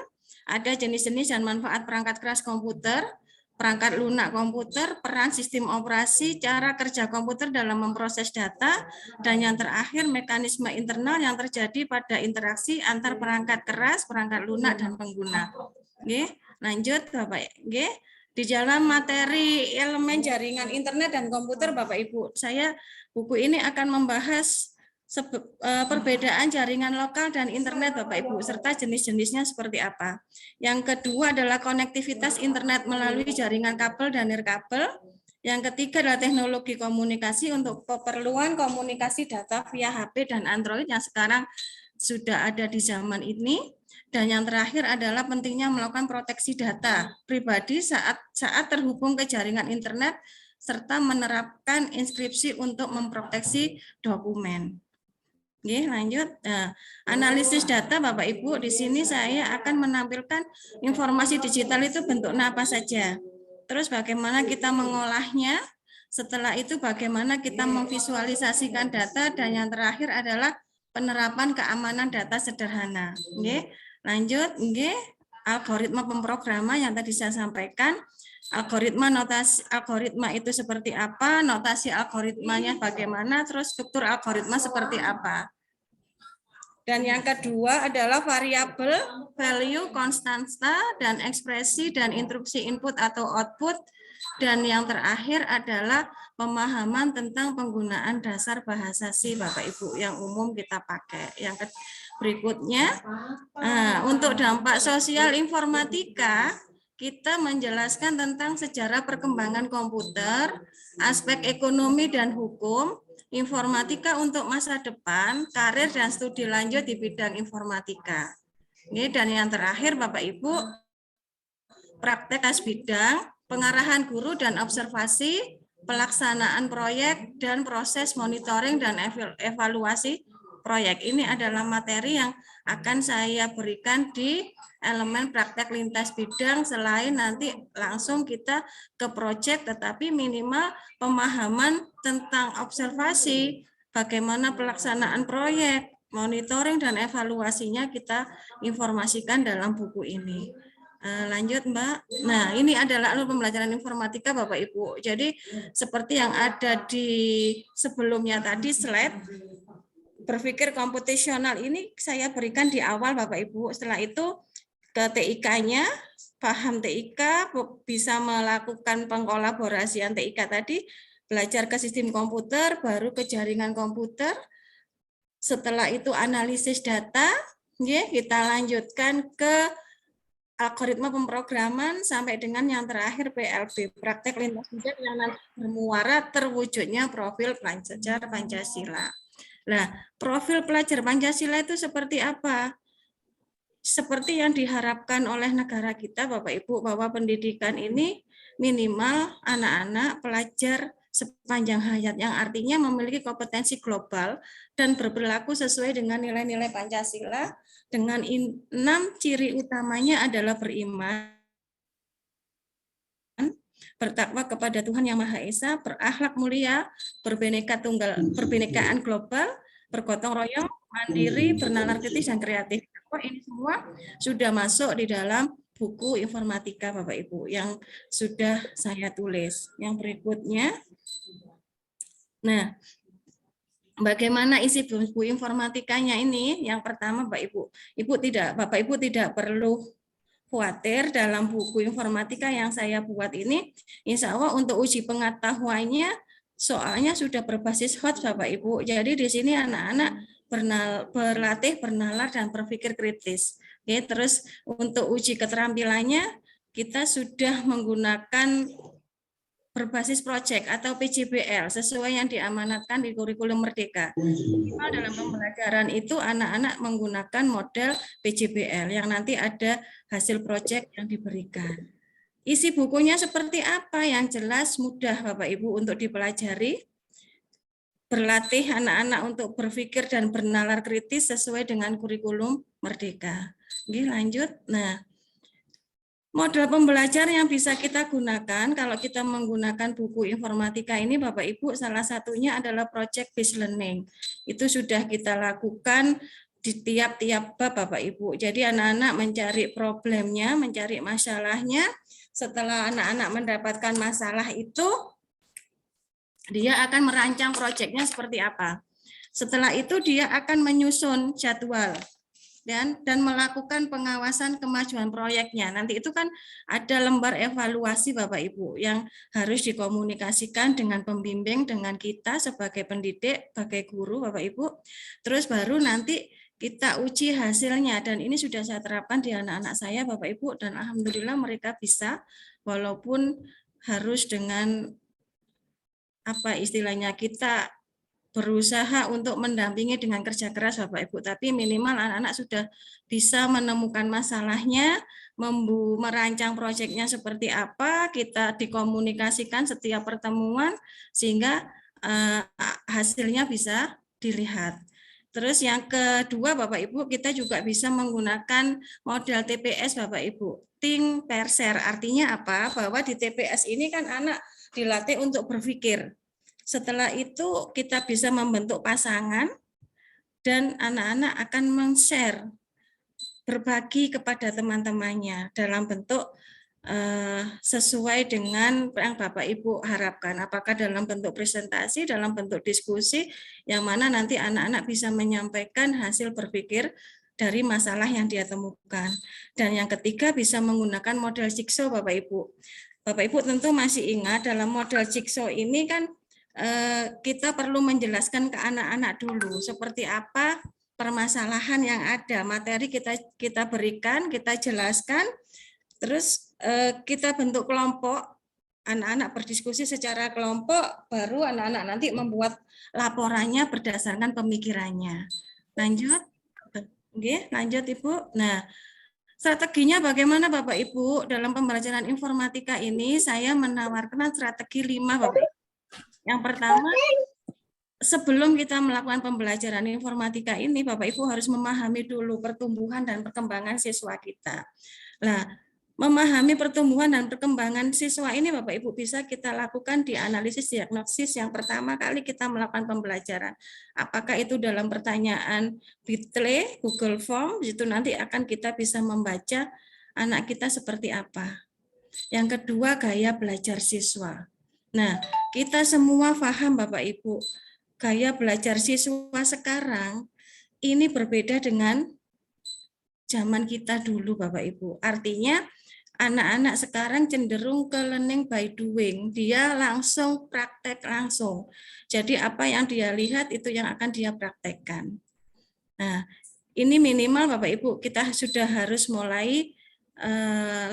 ada jenis-jenis dan manfaat perangkat keras komputer, perangkat lunak komputer, peran sistem operasi, cara kerja komputer dalam memproses data, dan yang terakhir mekanisme internal yang terjadi pada interaksi antar perangkat keras, perangkat lunak, dan pengguna. Oke, Lanjut Bapak, nggih. Di dalam materi elemen jaringan internet dan komputer Bapak Ibu, buku ini akan membahas perbedaan jaringan lokal dan internet Bapak Ibu, serta jenis-jenisnya seperti apa. Yang kedua adalah konektivitas internet melalui jaringan kabel dan nirkabel. Yang ketiga adalah teknologi komunikasi untuk keperluan komunikasi data via HP dan Android yang sekarang sudah ada di zaman ini. Dan yang terakhir adalah pentingnya melakukan proteksi data pribadi saat terhubung ke jaringan internet serta menerapkan inskripsi untuk memproteksi dokumen. Oke, lanjut. Nah, analisis data Bapak Ibu, di sini saya akan menampilkan informasi digital itu bentuknya apa saja. Terus bagaimana kita mengolahnya, setelah itu bagaimana kita memvisualisasikan data, dan yang terakhir adalah penerapan keamanan data sederhana. Oke. Lanjut, algoritma pemrograman yang tadi saya sampaikan, algoritma itu seperti apa, notasi algoritmanya bagaimana, terus struktur algoritma seperti apa. Dan yang kedua adalah variabel, value, konstanta, dan ekspresi, dan instruksi input atau output. Dan yang terakhir adalah pemahaman tentang penggunaan dasar bahasa C Bapak Ibu yang umum kita pakai. Yang berikutnya, untuk dampak sosial informatika, kita menjelaskan tentang sejarah perkembangan komputer, aspek ekonomi dan hukum, informatika untuk masa depan, karir dan studi lanjut di bidang informatika. Ini dan yang terakhir Bapak Ibu, praktek khas bidang, pengarahan guru dan observasi, pelaksanaan proyek dan proses monitoring dan evaluasi proyek. Ini adalah materi yang akan saya berikan di elemen praktek lintas bidang, selain nanti langsung kita ke proyek, tetapi minimal pemahaman tentang observasi, bagaimana pelaksanaan proyek, monitoring dan evaluasinya kita informasikan dalam buku ini. Lanjut Mbak. Nah, ini adalah alur pembelajaran informatika Bapak Ibu. Jadi seperti yang ada di sebelumnya tadi slide, berpikir komputasional ini saya berikan di awal Bapak Ibu. Setelah itu ke TIK-nya, paham TIK, bisa melakukan pengkolaborasian TIK tadi, belajar ke sistem komputer, baru ke jaringan komputer. Setelah itu analisis data, kita lanjutkan ke algoritma pemrograman sampai dengan yang terakhir PLB, praktek lintas bidang yang nanti bermuara terwujudnya profil pelajar Pancasila. Nah, profil pelajar Pancasila itu seperti apa? Seperti yang diharapkan oleh negara kita, Bapak Ibu, bahwa pendidikan ini minimal anak-anak pelajar sepanjang hayat, yang artinya memiliki kompetensi global dan berperilaku sesuai dengan nilai-nilai Pancasila, dengan 6 ciri utamanya adalah beriman, bertakwa kepada Tuhan Yang Maha Esa, berakhlak mulia, berbenekaan global, bergotong royong, mandiri, bernalar kritis, dan kreatif. Ini semua sudah masuk di dalam buku informatika Bapak Ibu yang sudah saya tulis. Yang berikutnya, nah, bagaimana isi buku informatikanya ini? Yang pertama, Bapak Ibu tidak perlu khawatir, dalam buku informatika yang saya buat ini, insya Allah untuk uji pengetahuannya soalnya sudah berbasis hot Bapak Ibu. Jadi di sini anak-anak berlatih bernalar dan berpikir kritis. Oke, terus untuk uji keterampilannya kita sudah menggunakan berbasis proyek atau PJBL sesuai yang diamanatkan di kurikulum Merdeka. Dalam pembelajaran itu anak-anak menggunakan model PJBL yang nanti ada hasil proyek yang diberikan. Isi bukunya seperti apa? Yang jelas mudah Bapak Ibu untuk dipelajari. Berlatih anak-anak untuk berpikir dan bernalar kritis sesuai dengan kurikulum Merdeka. Oke, lanjut. Nah, model pembelajaran yang bisa kita gunakan kalau kita menggunakan buku informatika ini Bapak Ibu, salah satunya adalah project based learning. Itu sudah kita lakukan di tiap-tiap bab Bapak Ibu. Jadi anak-anak mencari problemnya, mencari masalahnya. Setelah anak-anak mendapatkan masalah itu, dia akan merancang proyeknya seperti apa. Setelah itu dia akan menyusun jadwal. dan melakukan pengawasan kemajuan proyeknya. Nanti itu kan ada lembar evaluasi Bapak Ibu yang harus dikomunikasikan dengan pembimbing, dengan kita sebagai pendidik, sebagai guru Bapak Ibu. Terus baru nanti kita uji hasilnya, dan ini sudah saya terapkan di anak-anak saya Bapak Ibu, dan alhamdulillah mereka bisa, walaupun harus dengan apa istilahnya, kita berusaha untuk mendampingi dengan kerja keras Bapak Ibu, tapi minimal anak-anak sudah bisa menemukan masalahnya, merancang proyeknya seperti apa, kita dikomunikasikan setiap pertemuan sehingga hasilnya bisa dilihat. Terus yang kedua Bapak Ibu, kita juga bisa menggunakan model TPS Bapak Ibu, Think, Pair, Share. Artinya apa? Bahwa di TPS ini kan anak dilatih untuk berpikir. Setelah itu kita bisa membentuk pasangan dan anak-anak akan men-share, berbagi kepada teman-temannya dalam bentuk sesuai dengan yang Bapak Ibu harapkan. Apakah dalam bentuk presentasi, dalam bentuk diskusi, yang mana nanti anak-anak bisa menyampaikan hasil berpikir dari masalah yang dia temukan. Dan yang ketiga bisa menggunakan model jigsaw Bapak Ibu. Bapak Ibu tentu masih ingat dalam model jigsaw ini kan kita perlu menjelaskan ke anak-anak dulu seperti apa permasalahan yang ada, materi kita berikan, kita jelaskan, terus kita bentuk kelompok, anak-anak berdiskusi secara kelompok, baru anak-anak nanti membuat laporannya berdasarkan pemikirannya. Lanjut, oke, lanjut Ibu. Nah, strateginya bagaimana Bapak Ibu dalam pembelajaran informatika ini? Saya menawarkan strategi 5 Bapak Ibu. Yang pertama, sebelum kita melakukan pembelajaran informatika ini, Bapak Ibu harus memahami dulu pertumbuhan dan perkembangan siswa kita. Nah, memahami pertumbuhan dan perkembangan siswa ini Bapak Ibu bisa kita lakukan di analisis diagnosis yang pertama kali kita melakukan pembelajaran. Apakah itu dalam pertanyaan Bitly, Google Form, itu nanti akan kita bisa membaca anak kita seperti apa. Yang kedua, gaya belajar siswa. Nah, kita semua paham Bapak Ibu, gaya belajar siswa sekarang ini berbeda dengan zaman kita dulu Bapak Ibu. Artinya anak-anak sekarang cenderung ke learning by doing. Dia langsung praktek langsung. Jadi apa yang dia lihat itu yang akan dia praktekkan. Nah, ini minimal Bapak Ibu kita sudah harus mulai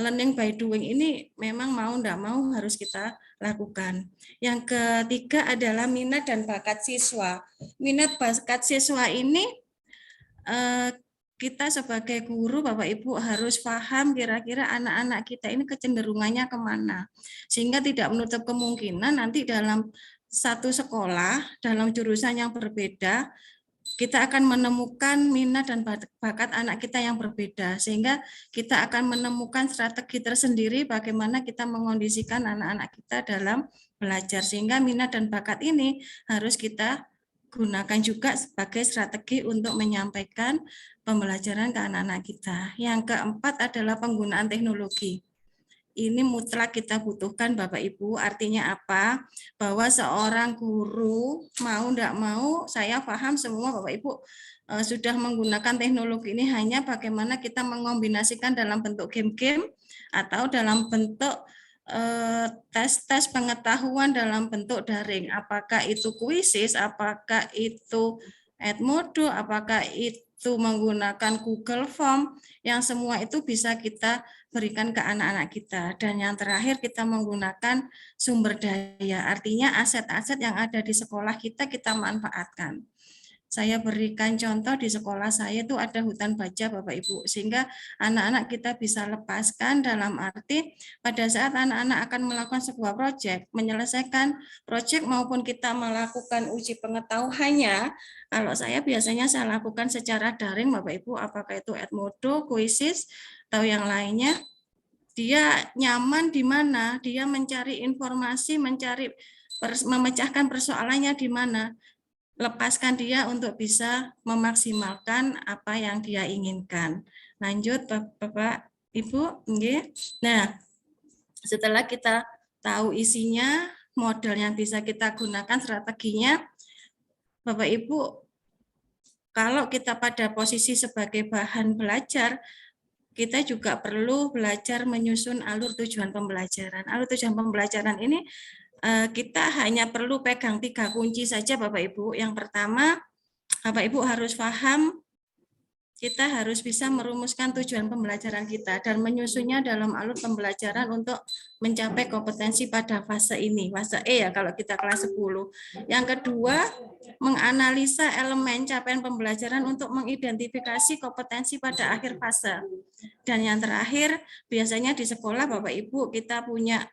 learning by doing ini memang mau enggak mau harus kita lakukan. Yang ketiga adalah minat dan bakat siswa. Minat bakat siswa ini kita sebagai guru Bapak Ibu harus paham kira-kira anak-anak kita ini kecenderungannya kemana. Sehingga tidak menutup kemungkinan nanti dalam satu sekolah, dalam jurusan yang berbeda, kita akan menemukan minat dan bakat anak kita yang berbeda, sehingga kita akan menemukan strategi tersendiri bagaimana kita mengondisikan anak-anak kita dalam belajar, sehingga minat dan bakat ini harus kita gunakan juga sebagai strategi untuk menyampaikan pembelajaran ke anak-anak kita. Yang keempat adalah penggunaan teknologi. Ini mutlak kita butuhkan Bapak Ibu, artinya apa? Bahwa seorang guru mau enggak mau, saya paham semua Bapak Ibu sudah menggunakan teknologi ini, hanya bagaimana kita mengombinasikan dalam bentuk game-game atau dalam bentuk tes-tes pengetahuan dalam bentuk daring. Apakah itu kuisis, apakah itu Edmodo, apakah itu menggunakan Google Form, yang semua itu bisa kita berikan ke anak-anak kita. Dan yang terakhir kita menggunakan sumber daya, artinya aset-aset yang ada di sekolah kita manfaatkan. Saya berikan contoh di sekolah saya itu ada hutan baca Bapak Ibu, sehingga anak-anak kita bisa lepaskan dalam arti pada saat anak-anak akan melakukan sebuah proyek, menyelesaikan proyek maupun kita melakukan uji pengetahuannya, kalau saya biasanya saya lakukan secara daring Bapak Ibu, apakah itu Edmodo, Quizzes, atau yang lainnya, dia nyaman di mana, dia mencari informasi, memecahkan persoalannya di mana, lepaskan dia untuk bisa memaksimalkan apa yang dia inginkan. Lanjut Bapak Ibu. Nah, setelah kita tahu isinya, model yang bisa kita gunakan, strateginya, Bapak Ibu kalau kita pada posisi sebagai bahan belajar, kita juga perlu belajar menyusun alur tujuan pembelajaran. Alur tujuan pembelajaran ini kita hanya perlu pegang 3 kunci saja Bapak Ibu. Yang pertama, Bapak Ibu harus paham, kita harus bisa merumuskan tujuan pembelajaran kita dan menyusunnya dalam alur pembelajaran untuk mencapai kompetensi pada fase ini, fase E ya kalau kita kelas 10. Yang kedua, menganalisa elemen capaian pembelajaran untuk mengidentifikasi kompetensi pada akhir fase. Dan yang terakhir, biasanya di sekolah Bapak Ibu kita punya,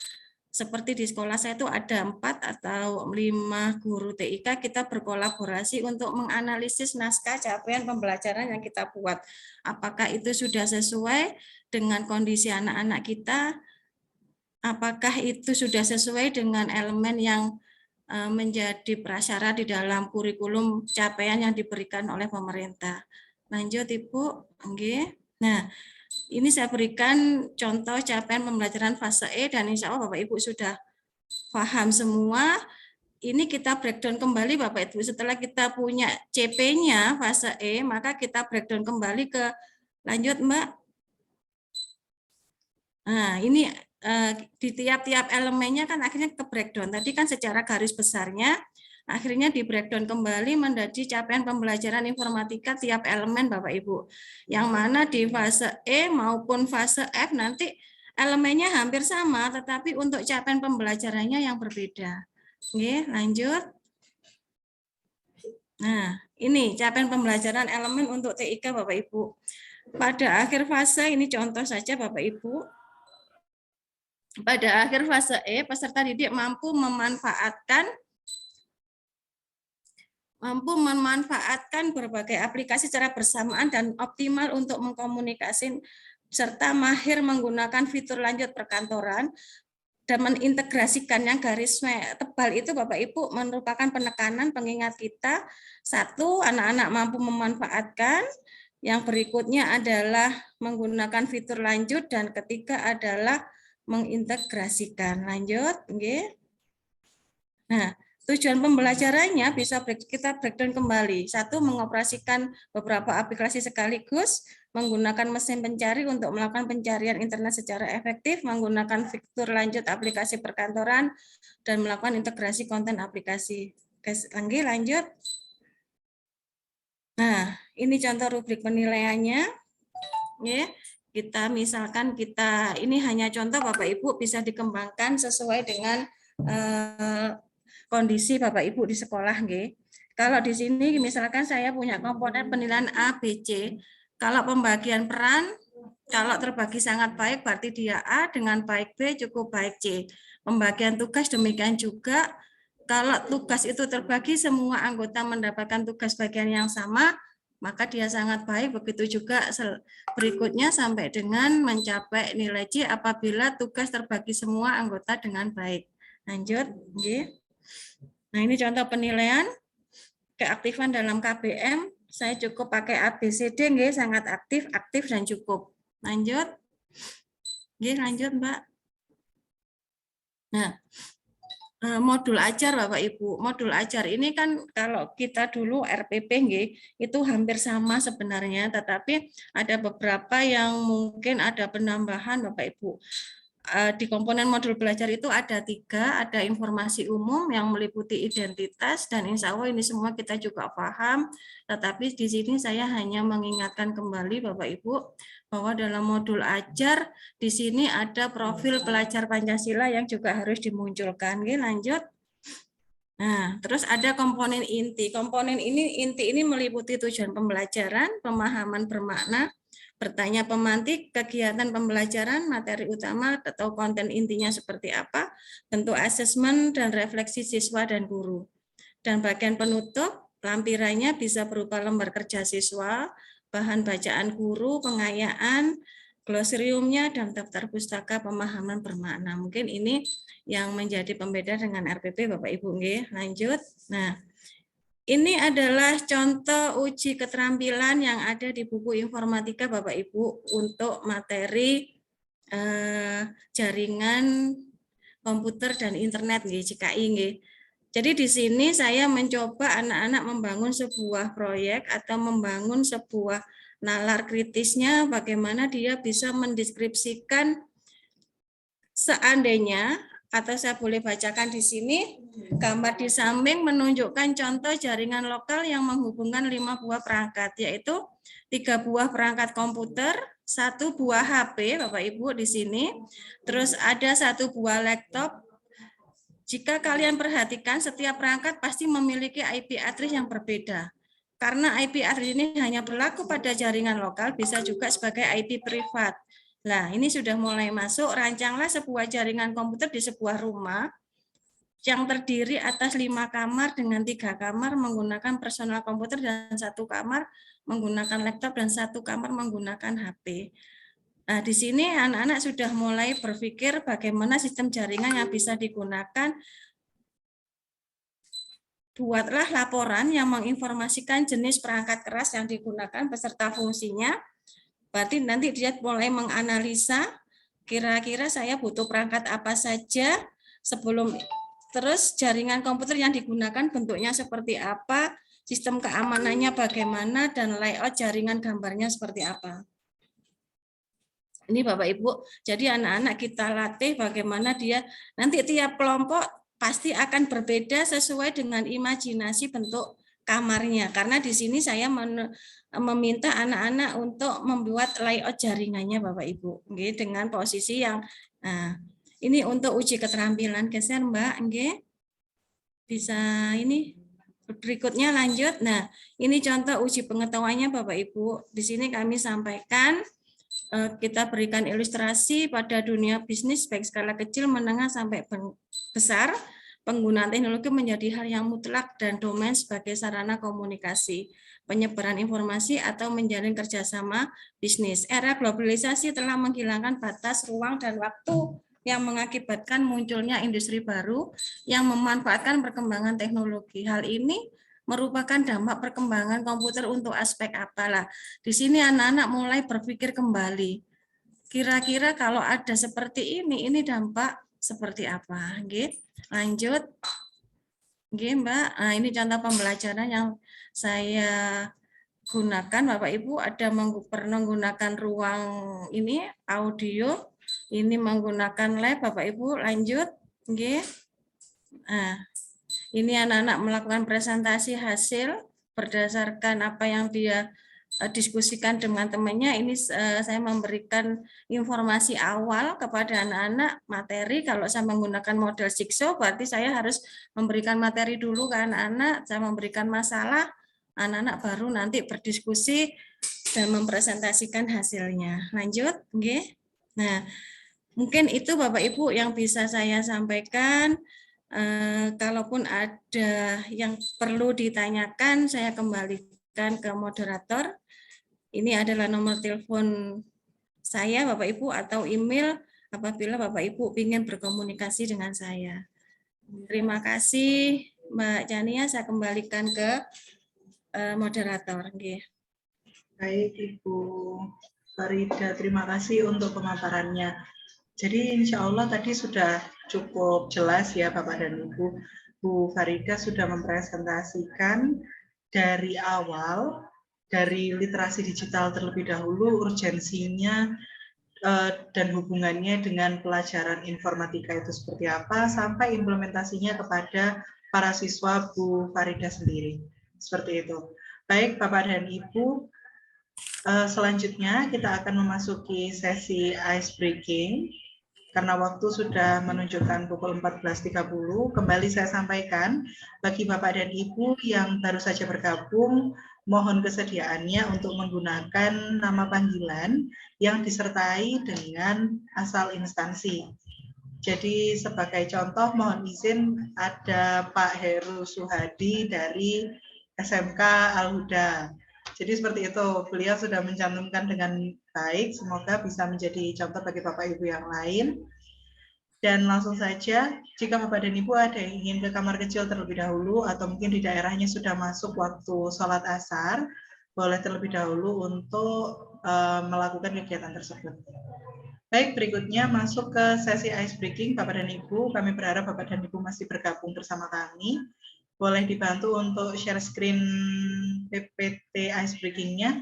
seperti di sekolah saya itu ada 4 atau 5 guru TIK, kita berkolaborasi untuk menganalisis naskah capaian pembelajaran yang kita buat. Apakah itu sudah sesuai dengan kondisi anak-anak kita? Apakah itu sudah sesuai dengan elemen yang menjadi prasyarat di dalam kurikulum capaian yang diberikan oleh pemerintah? Lanjut Ibu. Oke. Nah, ini saya berikan contoh capaian pembelajaran fase E dan insya Allah Bapak Ibu sudah paham semua. Ini kita breakdown kembali Bapak Ibu. Setelah kita punya CP-nya fase E, maka kita breakdown kembali ke, lanjut Mbak. Nah, ini di tiap-tiap elemennya kan akhirnya ke breakdown. Tadi kan secara garis besarnya, akhirnya di breakdown kembali menjadi capaian pembelajaran informatika tiap elemen Bapak Ibu. Yang mana di fase E maupun fase F nanti elemennya hampir sama, tetapi untuk capaian pembelajarannya yang berbeda. Oke, lanjut. Nah, ini capaian pembelajaran elemen untuk TIK Bapak Ibu. Pada akhir fase, ini contoh saja Bapak Ibu. Pada akhir fase E, peserta didik mampu memanfaatkan berbagai aplikasi secara bersamaan dan optimal untuk mengkomunikasikan serta mahir menggunakan fitur lanjut perkantoran dan mengintegrasikan. Yang garis tebal itu Bapak Ibu merupakan penekanan pengingat kita. 1, anak-anak mampu memanfaatkan. Yang berikutnya adalah menggunakan fitur lanjut dan ketiga adalah mengintegrasikan. Lanjut, okay. Nah, tujuan pembelajarannya bisa kita breakdown kembali. 1, mengoperasikan beberapa aplikasi sekaligus, menggunakan mesin pencari untuk melakukan pencarian internet secara efektif, menggunakan fitur lanjut aplikasi perkantoran, dan melakukan integrasi konten aplikasi. Lanjut. Nah, ini contoh rubrik penilaiannya. Ya. Kita misalkan ini hanya contoh Bapak Ibu bisa dikembangkan sesuai dengan kondisi Bapak Ibu di sekolah. Nggih. Kalau di sini misalkan saya punya komponen penilaian A, B, C. Kalau pembagian peran, kalau terbagi sangat baik berarti dia A, dengan baik B, cukup baik C. Pembagian tugas demikian juga. Kalau tugas itu terbagi semua anggota mendapatkan tugas bagian yang sama, maka dia sangat baik. Begitu juga berikutnya sampai dengan mencapai nilai C apabila tugas terbagi semua anggota dengan baik. Lanjut. Nah, ini contoh penilaian keaktifan dalam KBM. Saya cukup pakai ABCD, sangat aktif, dan cukup. Lanjut. Lanjut Mbak. Nah, modul ajar Bapak Ibu. Modul ajar ini kan kalau kita dulu RPP itu hampir sama sebenarnya, tetapi ada beberapa yang mungkin ada penambahan Bapak Ibu. Di komponen modul belajar itu ada 3, ada informasi umum yang meliputi identitas, dan insya Allah ini semua kita juga paham, tetapi di sini saya hanya mengingatkan kembali Bapak Ibu bahwa dalam modul ajar di sini ada profil pelajar Pancasila yang juga harus dimunculkan. Oke, lanjut. Nah, terus ada komponen inti. Komponen inti ini meliputi tujuan pembelajaran, pemahaman bermakna, bertanya pemantik, kegiatan pembelajaran, materi utama atau konten intinya seperti apa, bentuk asesmen dan refleksi siswa dan guru. Dan bagian penutup, lampirannya bisa berupa lembar kerja siswa, bahan bacaan guru, pengayaan, glosariumnya, dan daftar pustaka pemahaman bermakna. Mungkin ini yang menjadi pembeda dengan RPP Bapak Ibu. Lanjut. Nah, ini adalah contoh uji keterampilan yang ada di buku informatika Bapak Ibu untuk materi jaringan komputer dan internet JKI. Jadi di sini saya mencoba anak-anak membangun sebuah proyek atau membangun sebuah nalar kritisnya, bagaimana dia bisa mendeskripsikan seandainya, atau saya boleh bacakan di sini, gambar di samping menunjukkan contoh jaringan lokal yang menghubungkan 5 buah perangkat, yaitu 3 buah perangkat komputer, 1 buah HP, Bapak Ibu di sini, terus ada 1 buah laptop. Jika kalian perhatikan, setiap perangkat pasti memiliki IP address yang berbeda. Karena IP address ini hanya berlaku pada jaringan lokal, bisa juga sebagai IP privat. Nah, ini sudah mulai masuk, rancanglah sebuah jaringan komputer di sebuah rumah yang terdiri atas 5 kamar dengan 3 kamar menggunakan personal komputer dan 1 kamar menggunakan laptop dan 1 kamar menggunakan HP. Nah, di sini anak-anak sudah mulai berpikir bagaimana sistem jaringan yang bisa digunakan. Buatlah laporan yang menginformasikan jenis perangkat keras yang digunakan beserta fungsinya. Berarti nanti dia mulai menganalisa kira-kira saya butuh perangkat apa saja sebelum, terus jaringan komputer yang digunakan bentuknya seperti apa, sistem keamanannya bagaimana, dan layout jaringan gambarnya seperti apa. Ini Bapak Ibu, jadi anak-anak kita latih bagaimana dia nanti tiap kelompok pasti akan berbeda sesuai dengan imajinasi bentuk kamarnya. Karena di sini saya meminta anak-anak untuk membuat layout jaringannya Bapak Ibu, dengan posisi yang, nah, ini untuk uji keterampilan. Geser Mbak, bisa ini berikutnya lanjut. Nah, ini contoh uji pengetahuannya Bapak Ibu. Di sini kami sampaikan, kita berikan ilustrasi pada dunia bisnis baik skala kecil, menengah sampai besar. Penggunaan teknologi menjadi hal yang mutlak dan domain sebagai sarana komunikasi, penyebaran informasi atau menjalin kerjasama bisnis. Era globalisasi telah menghilangkan batas ruang dan waktu yang mengakibatkan munculnya industri baru yang memanfaatkan perkembangan teknologi. Hal ini merupakan dampak perkembangan komputer untuk aspek apalah. Di sini anak-anak mulai berpikir kembali. Kira-kira kalau ada seperti ini dampak seperti apa? Lanjut. Mbak. Nah, ini contoh pembelajaran yang saya gunakan Bapak Ibu, ada menggunakan ruang ini audio, ini menggunakan lab Bapak Ibu. Lanjut. Nah, ini anak-anak melakukan presentasi hasil berdasarkan apa yang dia diskusikan dengan temannya. Ini saya memberikan informasi awal kepada anak-anak materi. Kalau saya menggunakan model Jigsaw, berarti saya harus memberikan materi dulu ke anak-anak, saya memberikan masalah, anak-anak baru nanti berdiskusi dan mempresentasikan hasilnya. Lanjut, Nah, mungkin itu Bapak Ibu yang bisa saya sampaikan. Kalaupun ada yang perlu ditanyakan, saya kembalikan ke moderator. Ini adalah nomor telepon saya Bapak Ibu atau email apabila Bapak Ibu ingin berkomunikasi dengan saya. Terima kasih Mbak Jania, saya kembalikan ke moderator. Baik Ibu Farida, terima kasih untuk pemaparannya. Jadi insya Allah tadi sudah cukup jelas ya Bapak dan Ibu. Bu Farida sudah mempresentasikan dari awal, dari literasi digital terlebih dahulu, urgensinya dan hubungannya dengan pelajaran informatika itu seperti apa, sampai implementasinya kepada para siswa Bu Farida sendiri. Seperti itu. Baik Bapak dan Ibu, selanjutnya kita akan memasuki sesi ice breaking. Karena waktu sudah menunjukkan pukul 14.30, kembali saya sampaikan bagi Bapak dan Ibu yang baru saja bergabung, mohon kesediaannya untuk menggunakan nama panggilan yang disertai dengan asal instansi. Jadi sebagai contoh mohon izin ada Pak Heru Suhadi dari SMK Al-Huda. Jadi seperti itu, beliau sudah mencantumkan dengan baik, semoga bisa menjadi contoh bagi Bapak Ibu yang lain. Dan langsung saja, jika Bapak dan Ibu ada yang ingin ke kamar kecil terlebih dahulu, atau mungkin di daerahnya sudah masuk waktu sholat asar, boleh terlebih dahulu untuk melakukan kegiatan tersebut. Baik, berikutnya masuk ke sesi ice breaking, Bapak dan Ibu. Kami berharap Bapak dan Ibu masih bergabung bersama kami. Boleh dibantu untuk share screen PPT ice breaking-nya,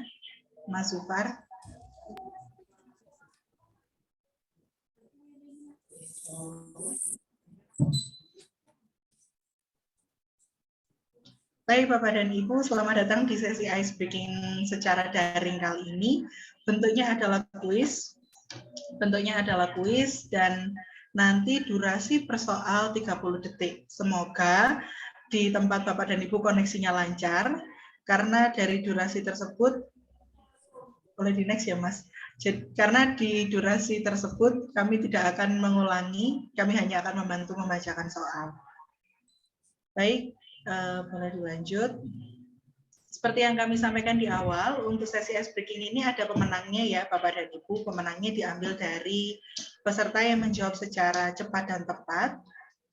Mas Zufar. Baik Bapak dan Ibu, selamat datang di sesi ice breaking secara daring kali ini. Bentuknya adalah kuis. Dan nanti durasi per soal 30 detik. Semoga di tempat Bapak dan Ibu koneksinya lancar, karena dari durasi tersebut, boleh di next ya Mas, karena di durasi tersebut kami tidak akan mengulangi, kami hanya akan membantu membacakan soal. Baik, boleh dilanjut. Seperti yang kami sampaikan di awal, untuk sesi ice breaking ini ada pemenangnya ya Bapak dan Ibu. Pemenangnya diambil dari peserta yang menjawab secara cepat dan tepat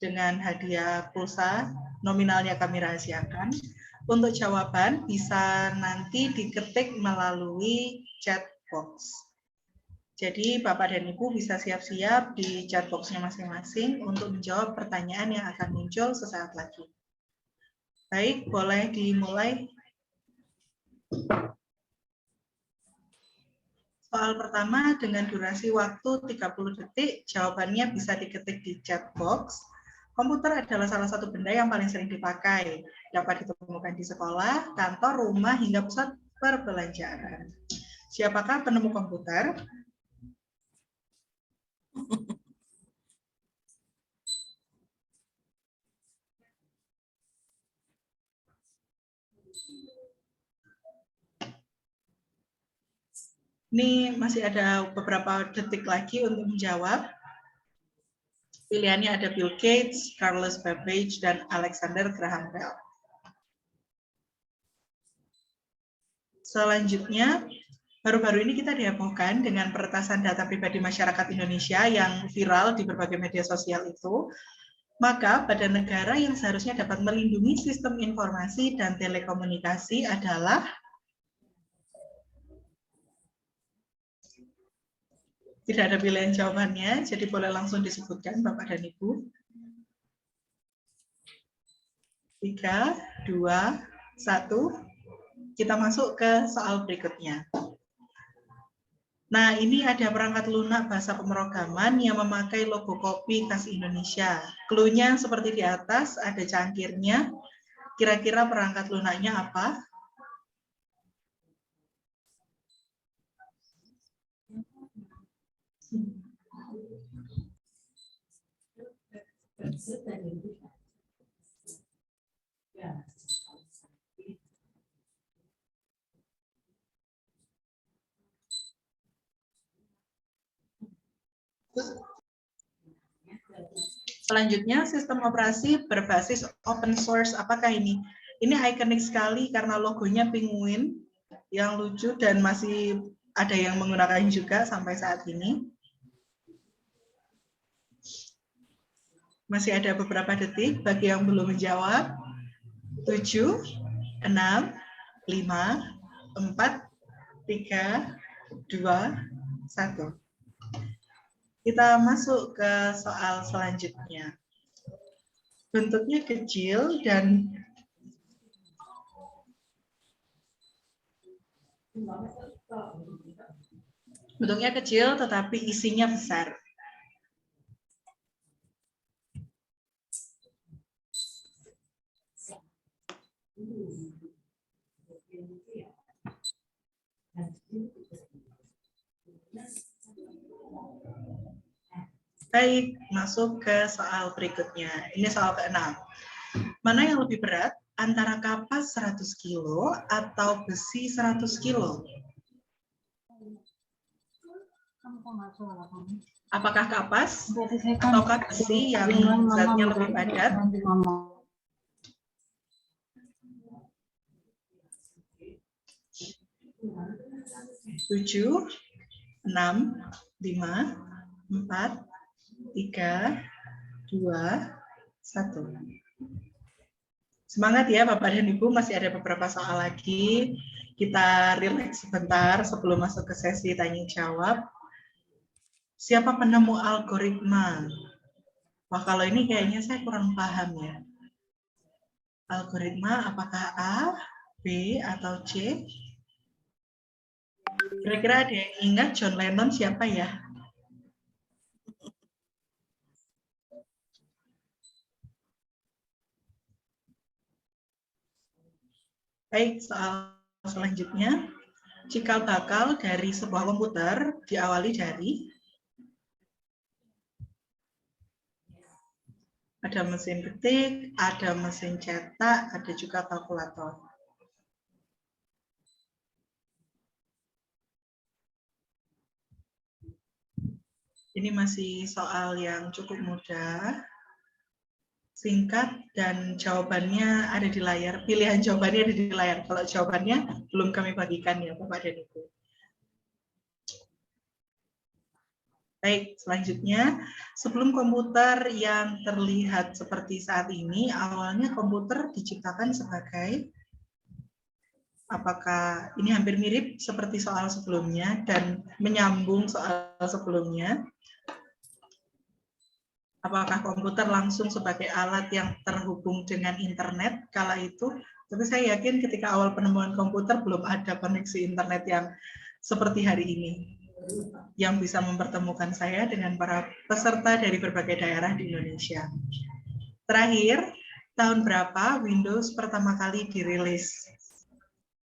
dengan hadiah pulsa, nominalnya kami rahasiakan. Untuk jawaban bisa nanti diketik melalui chat box. Jadi Bapak dan Ibu bisa siap-siap di chat box-nya masing-masing untuk menjawab pertanyaan yang akan muncul sesaat lagi. Baik, boleh dimulai. Soal pertama dengan durasi waktu 30 detik, jawabannya bisa diketik di chat box. Komputer adalah salah satu benda yang paling sering dipakai. Dapat ditemukan di sekolah, kantor, rumah, hingga pusat perbelanjaan. Siapakah penemu komputer? Ini masih ada beberapa detik lagi untuk menjawab. Pilihannya ada Bill Gates, Charles Babbage, dan Alexander Graham Bell. Selanjutnya, baru-baru ini kita dihebohkan dengan peretasan data pribadi masyarakat Indonesia yang viral di berbagai media sosial itu. Maka badan negara yang seharusnya dapat melindungi sistem informasi dan telekomunikasi adalah tidak ada pilihan jawabannya, jadi boleh langsung disebutkan Bapak dan Ibu. 3, 2, 1. Kita masuk ke soal berikutnya. Nah, ini ada perangkat lunak bahasa pemrograman yang memakai logo kopi khas Indonesia. Clue-nya seperti di atas, ada cangkirnya. Kira-kira perangkat lunaknya apa? Selanjutnya, sistem operasi berbasis open source. Apakah ini? Ini ikonik sekali karena logonya penguin yang lucu dan masih ada yang menggunakan juga sampai saat ini. Masih ada beberapa detik bagi yang belum menjawab. 7, 6, 5, 4, 3, 2, 1. Kita masuk ke soal selanjutnya. Bentuknya kecil dan tetapi isinya besar. Baik, masuk ke soal berikutnya. Ini soal ke-6. Mana yang lebih berat antara kapas 100 kilo atau besi 100 kilo? Apakah kapas ataukah besi yang zatnya lebih padat? 7, 6, 5, 4, 3, 2, 1. Semangat ya Bapak dan Ibu, masih ada beberapa soal lagi. Kita rileks sebentar sebelum masuk ke sesi tanya jawab. Siapa penemu algoritma? Wah, kalau ini kayaknya saya kurang paham ya. Algoritma apakah A, B, atau C? Kira-kira ada yang ingat John Lennon siapa ya? Baik, soal selanjutnya. Cikal bakal dari sebuah komputer diawali dari ada mesin ketik, ada mesin cetak, ada juga kalkulator. Ini masih soal yang cukup mudah, singkat, dan jawabannya ada di layar. Pilihan jawabannya ada di layar. Kalau jawabannya belum kami bagikan ya, Bapak dan Ibu. Baik, selanjutnya, sebelum komputer yang terlihat seperti saat ini, awalnya komputer diciptakan sebagai, apakah ini hampir mirip seperti soal sebelumnya dan menyambung soal sebelumnya? Apakah komputer langsung sebagai alat yang terhubung dengan internet kala itu? Tapi saya yakin ketika awal penemuan komputer belum ada koneksi internet yang seperti hari ini, yang bisa mempertemukan saya dengan para peserta dari berbagai daerah di Indonesia. Terakhir, tahun berapa Windows pertama kali dirilis?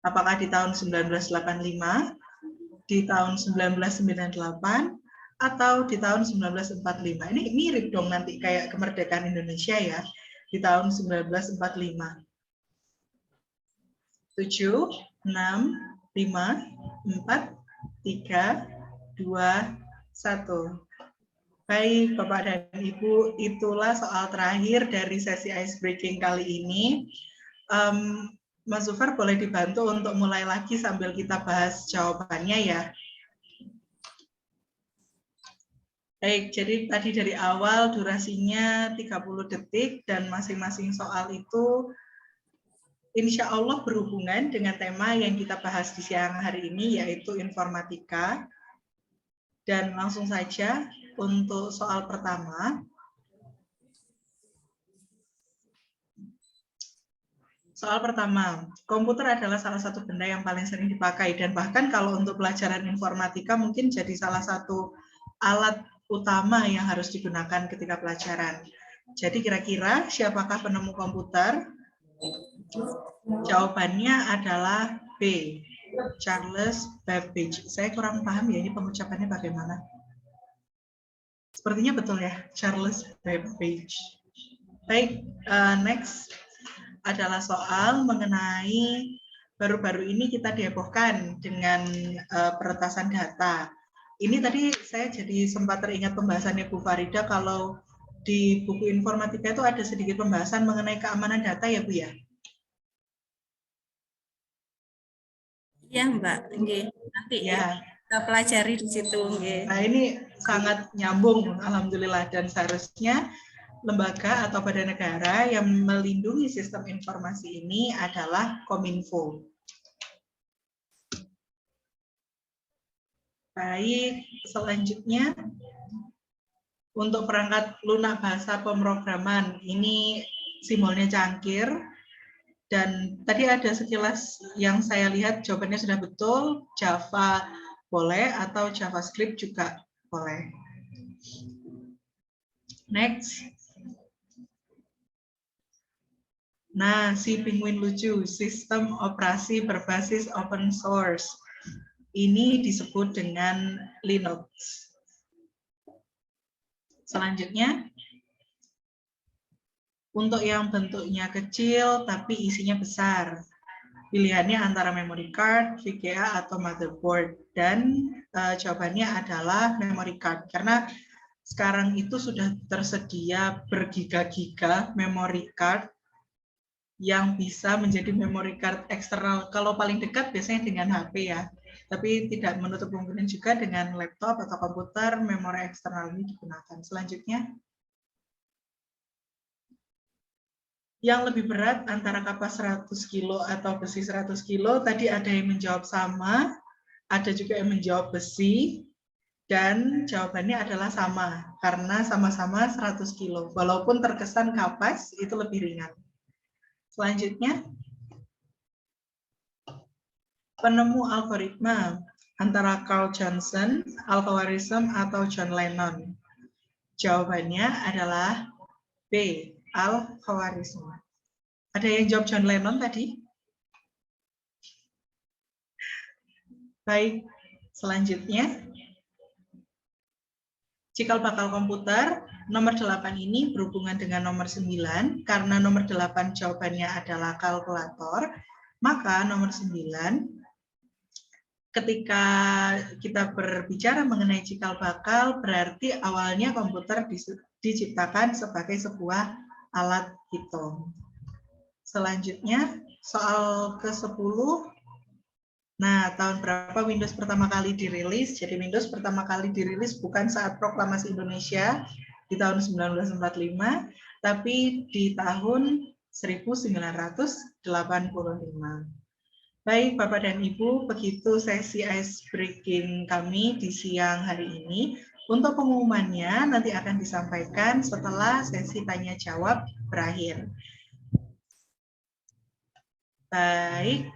Apakah di tahun 1985, di tahun 1998, atau di tahun 1945? Ini mirip dong nanti kayak kemerdekaan Indonesia ya, di tahun 1945. 7, 6, 5, 4, 3, 2, 1. Baik, Bapak dan Ibu, itulah soal terakhir dari sesi ice breaking kali ini. Mas Zufar boleh dibantu untuk mulai lagi sambil kita bahas jawabannya ya. Baik, jadi tadi dari awal durasinya 30 detik dan masing-masing soal itu insya Allah berhubungan dengan tema yang kita bahas di siang hari ini, yaitu informatika. Dan langsung saja untuk soal pertama. Soal pertama, komputer adalah salah satu benda yang paling sering dipakai, dan bahkan kalau untuk pelajaran informatika mungkin jadi salah satu alat utama yang harus digunakan ketika pelajaran. Jadi kira-kira siapakah penemu komputer? Jawabannya adalah B, Charles Babbage. Saya kurang paham ya ini pengucapannya bagaimana. Sepertinya betul ya, Charles Babbage. Baik, next adalah soal mengenai baru-baru ini kita dihebohkan dengan peretasan data. Ini tadi saya jadi sempat teringat pembahasannya Bu Farida, kalau di buku informatika itu ada sedikit pembahasan mengenai keamanan data ya Bu ya? Ya Mbak, nanti Ya. kita pelajari di situ. Nah ini sangat nyambung, alhamdulillah, dan seharusnya lembaga atau badan negara yang melindungi sistem informasi ini adalah Kominfo. Baik, selanjutnya untuk perangkat lunak bahasa pemrograman, ini simbolnya cangkir. Dan tadi ada sekilas yang saya lihat jawabannya sudah betul, Java boleh atau JavaScript juga boleh. Next. Nah, si penguin lucu, sistem operasi berbasis open source. Ini disebut dengan Linux. Selanjutnya, untuk yang bentuknya kecil tapi isinya besar, pilihannya antara memory card, VGA, atau motherboard. Dan jawabannya adalah memory card, karena sekarang itu sudah tersedia bergiga-giga memory card yang bisa menjadi memory card eksternal. Kalau paling dekat biasanya dengan HP ya, tapi tidak menutup kemungkinan juga dengan laptop atau komputer, memori eksternal ini digunakan. Selanjutnya, yang lebih berat antara kapas 100 kilo atau besi 100 kilo, tadi ada yang menjawab sama, ada juga yang menjawab besi. Dan jawabannya adalah sama, karena sama-sama 100 kilo. Walaupun terkesan kapas, itu lebih ringan. Selanjutnya, penemu algoritma antara Carl Johnson, Algorithm, atau John Lennon. Jawabannya adalah B, Algorithm. Ada yang jawab John Lennon tadi? Baik, selanjutnya. Cikal bakal komputer, nomor 8 ini berhubungan dengan nomor 9, karena nomor 8 jawabannya adalah kalkulator, maka nomor 9, ketika kita berbicara mengenai cikal bakal, berarti awalnya komputer diciptakan sebagai sebuah alat hitung. Selanjutnya, soal ke-10, nah, tahun berapa Windows pertama kali dirilis? Jadi Windows pertama kali dirilis bukan saat Proklamasi Indonesia di tahun 1945, tapi di tahun 1985. Baik, Bapak dan Ibu, begitu sesi ice breaking kami di siang hari ini. Untuk pengumumannya nanti akan disampaikan setelah sesi tanya jawab berakhir. Baik.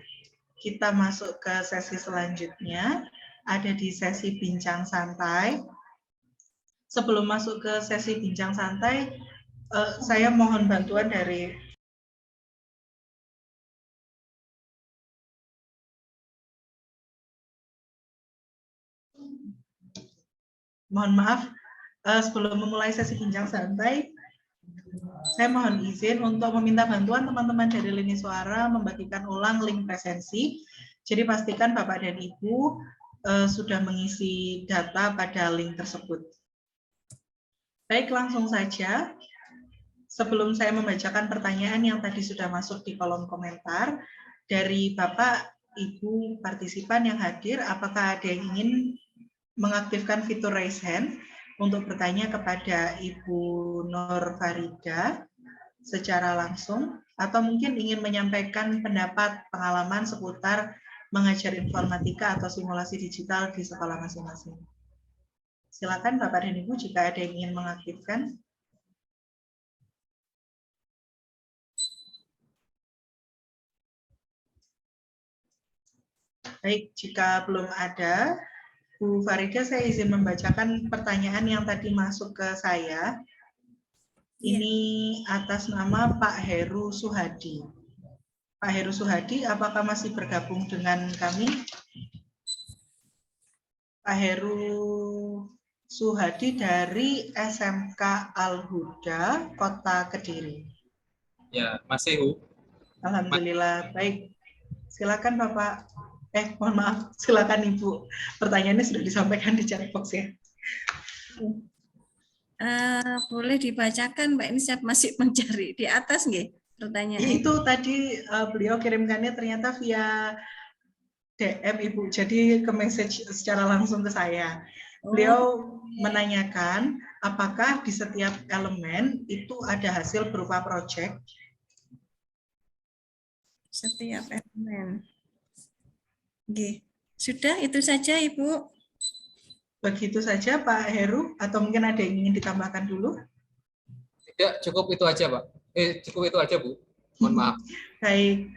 Kita masuk ke sesi selanjutnya, ada di sesi bincang santai. Sebelum masuk ke sesi bincang santai, saya mohon bantuan dari sebelum memulai sesi bincang santai, saya mohon izin untuk meminta bantuan teman-teman dari Lini Suara membagikan ulang link presensi. Jadi pastikan Bapak dan Ibu sudah mengisi data pada link tersebut. Baik, langsung saja. Sebelum saya membacakan pertanyaan yang tadi sudah masuk di kolom komentar, dari Bapak, Ibu partisipan yang hadir, apakah ada yang ingin mengaktifkan fitur raise hand untuk bertanya kepada Ibu Nur Farida secara langsung, atau mungkin ingin menyampaikan pendapat pengalaman seputar mengajar informatika atau simulasi digital di sekolah masing-masing. Silakan Bapak dan Ibu jika ada yang ingin mengaktifkan. Baik, jika belum ada, Bu Farida, saya izin membacakan pertanyaan yang tadi masuk ke saya. Ini atas nama Pak Heru Suhadi. Pak Heru Suhadi, apakah masih bergabung dengan kami? Pak Heru Suhadi dari SMK Al-Huda, Kota Kediri. Ya, masih, Bu. Alhamdulillah, baik. Silakan Bapak. Mohon maaf, silakan Ibu. Pertanyaannya sudah disampaikan di chat box ya. Boleh dibacakan, Mbak, ini saya masih mencari di atas nggih pertanyaannya. Itu tadi beliau kirimkannya ternyata via DM Ibu, jadi ke message secara langsung ke saya. Beliau menanyakan apakah di setiap elemen itu ada hasil berupa project? Setiap elemen. Oke. Sudah itu saja Ibu. Begitu saja Pak Heru, atau mungkin ada yang ingin ditambahkan dulu? Tidak, cukup itu aja, Pak. Cukup itu aja, Bu. Mohon maaf. Baik,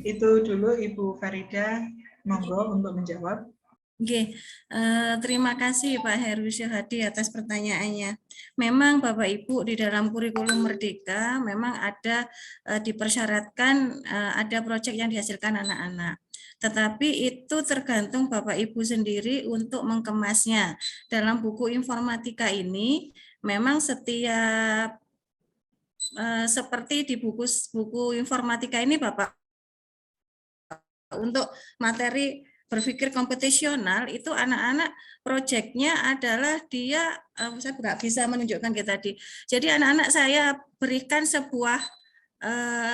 itu dulu Ibu Farida, monggo untuk menjawab. Oke, terima kasih Pak Heru Syahadi atas pertanyaannya. Memang Bapak Ibu di dalam kurikulum Merdeka memang ada dipersyaratkan ada proyek yang dihasilkan anak-anak. Tetapi itu tergantung Bapak Ibu sendiri untuk mengemasnya. Dalam buku informatika ini memang setiap seperti di buku informatika ini Bapak untuk materi berpikir kompetisional itu anak-anak proyeknya adalah dia saya nggak bisa menunjukkan kayak tadi. Jadi anak-anak saya berikan sebuah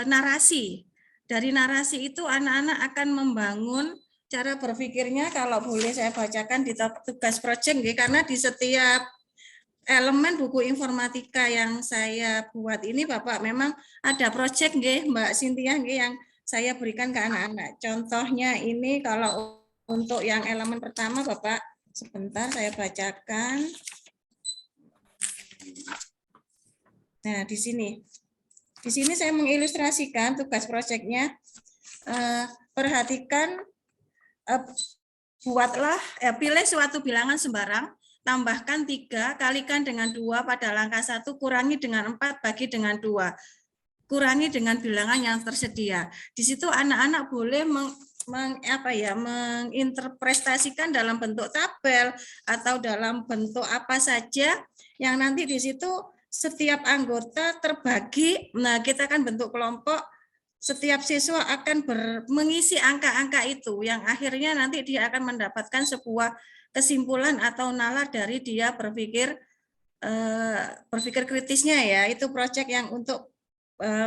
narasi. Dari narasi itu anak-anak akan membangun cara berpikirnya. Kalau boleh saya bacakan di tugas proyek, karena di setiap elemen buku informatika yang saya buat ini Bapak memang ada proyek Mbak Cynthia yang saya berikan ke anak-anak. Contohnya ini kalau untuk yang elemen pertama Bapak Sebentar saya bacakan. Nah, di sini. Di sini saya mengilustrasikan tugas proyeknya. Perhatikan, pilih suatu bilangan sembarang, tambahkan 3, kalikan dengan 2 pada langkah 1, kurangi dengan 4, bagi dengan 2. Kurangi dengan bilangan yang tersedia. Di situ anak-anak boleh menginterpretasikan dalam bentuk tabel atau dalam bentuk apa saja yang nanti di situ setiap anggota terbagi. Nah, kita akan bentuk kelompok, setiap siswa akan mengisi angka-angka itu yang akhirnya nanti dia akan mendapatkan sebuah kesimpulan atau nalar dari dia berpikir kritisnya ya. Itu proyek yang untuk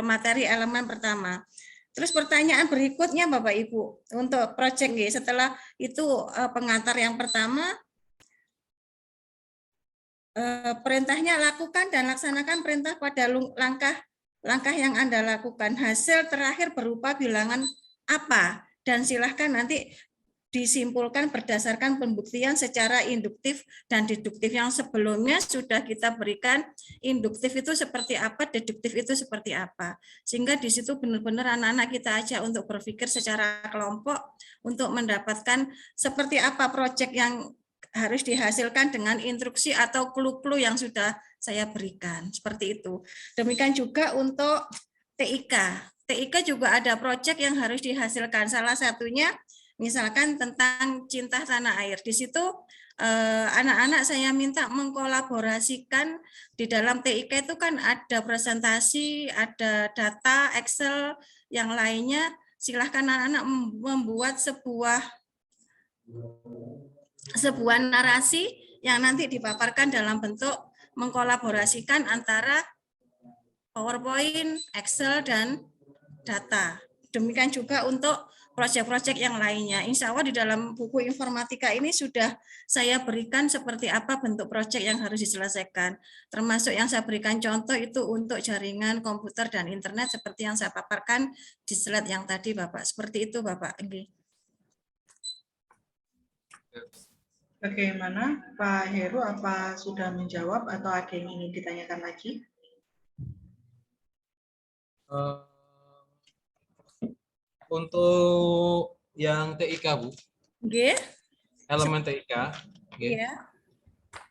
materi elemen pertama. Terus pertanyaan berikutnya Bapak Ibu untuk proyek setelah itu pengantar yang pertama, perintahnya lakukan dan laksanakan perintah pada langkah yang Anda lakukan. Hasil terakhir berupa bilangan apa, dan silahkan nanti disimpulkan berdasarkan pembuktian secara induktif dan deduktif. Yang sebelumnya sudah kita berikan induktif itu seperti apa, deduktif itu seperti apa. Sehingga di situ benar-benar anak-anak kita ajak untuk berpikir secara kelompok untuk mendapatkan seperti apa proyek yang harus dihasilkan dengan instruksi atau clue-clue yang sudah saya berikan. Seperti itu. Demikian juga untuk TIK. TIK juga ada proyek yang harus dihasilkan. Salah satunya misalkan tentang cinta tanah air. Di situ anak-anak saya minta mengkolaborasikan di dalam TIK itu kan ada presentasi, ada data, Excel, yang lainnya. Silahkan anak-anak membuat sebuah narasi yang nanti dipaparkan dalam bentuk mengkolaborasikan antara PowerPoint, Excel, dan data. Demikian juga untuk proyek-proyek yang lainnya. Insya Allah di dalam buku informatika ini sudah saya berikan seperti apa bentuk proyek yang harus diselesaikan. Termasuk yang saya berikan contoh itu untuk jaringan komputer dan internet seperti yang saya paparkan di slide yang tadi Bapak. Seperti itu Bapak. Bagaimana Pak Heru, apa sudah menjawab atau ada yang ingin ditanyakan lagi? Untuk yang TIK, Bu. Elemen TIK.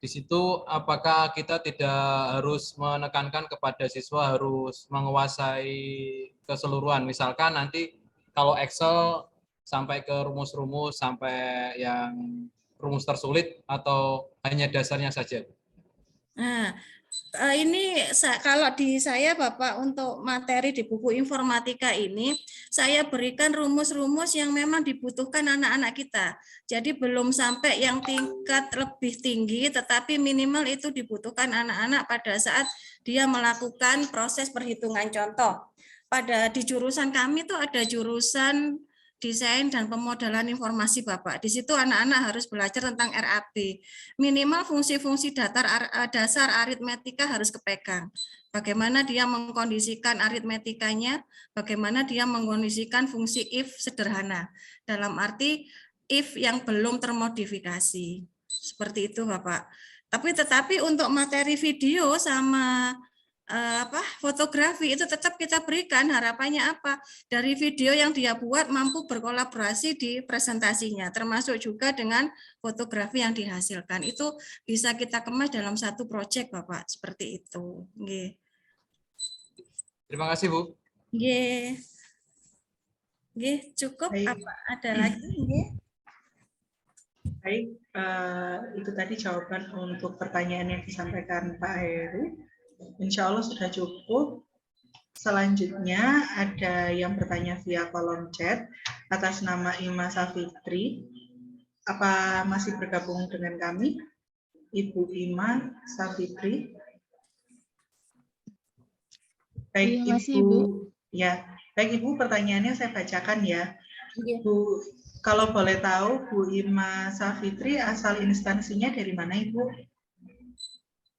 Di situ apakah kita tidak harus menekankan kepada siswa harus menguasai keseluruhan? Misalkan nanti kalau Excel sampai ke rumus-rumus, sampai yang rumus tersulit, atau hanya dasarnya saja? Nah, ini kalau di saya Bapak untuk materi di buku informatika ini saya berikan rumus-rumus yang memang dibutuhkan anak-anak kita. Jadi belum sampai yang tingkat lebih tinggi, tetapi minimal itu dibutuhkan anak-anak pada saat dia melakukan proses perhitungan. Contoh, di jurusan kami tuh ada jurusan desain dan pemodelan informasi Bapak. Di situ anak-anak harus belajar tentang RAB. Minimal fungsi-fungsi dasar aritmetika harus kepegang. Bagaimana dia mengkondisikan aritmetikanya, bagaimana dia mengkondisikan fungsi if sederhana. Dalam arti if yang belum termodifikasi. Seperti itu Bapak. Tetapi untuk materi video sama fotografi itu tetap kita berikan. Harapannya apa? Dari video yang dia buat mampu berkolaborasi di presentasinya, termasuk juga dengan fotografi yang dihasilkan. Itu bisa kita kemas dalam satu proyek Bapak, seperti itu. Nggih. Terima kasih Bu. Nggih. Nggih, cukup. Baik. Apa ada lagi? Nggih. Baik, itu tadi jawaban untuk pertanyaan yang disampaikan Pak Heru. Insya Allah sudah cukup. Selanjutnya ada yang bertanya via kolom chat atas nama Ima Safitri. Apa masih bergabung dengan kami? Ibu Ima Safitri. Baik, Iya, masih, Ibu. Ya, baik Ibu, pertanyaannya saya bacakan ya. Iya. Bu, kalau boleh tahu Bu Ima Safitri asal instansinya dari mana Ibu?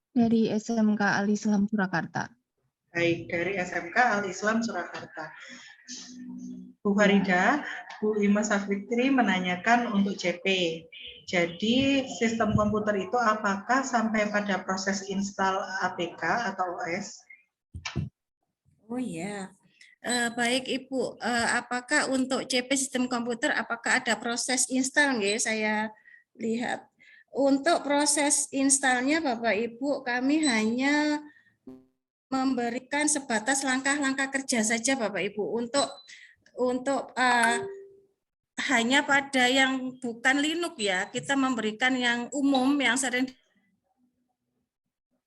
Dari SMK Al Islam Surakarta. Baik, dari SMK Al Islam Surakarta. Bu Farida, Bu Ima Safitri menanyakan untuk CP. Jadi sistem komputer itu apakah sampai pada proses install APK atau OS? Oh iya. Baik Ibu, apakah untuk CP sistem komputer apakah ada proses install nggih? Saya lihat. Untuk proses installnya Bapak Ibu kami hanya memberikan sebatas langkah-langkah kerja saja Bapak Ibu untuk hanya pada yang bukan Linux ya, kita memberikan yang umum yang sering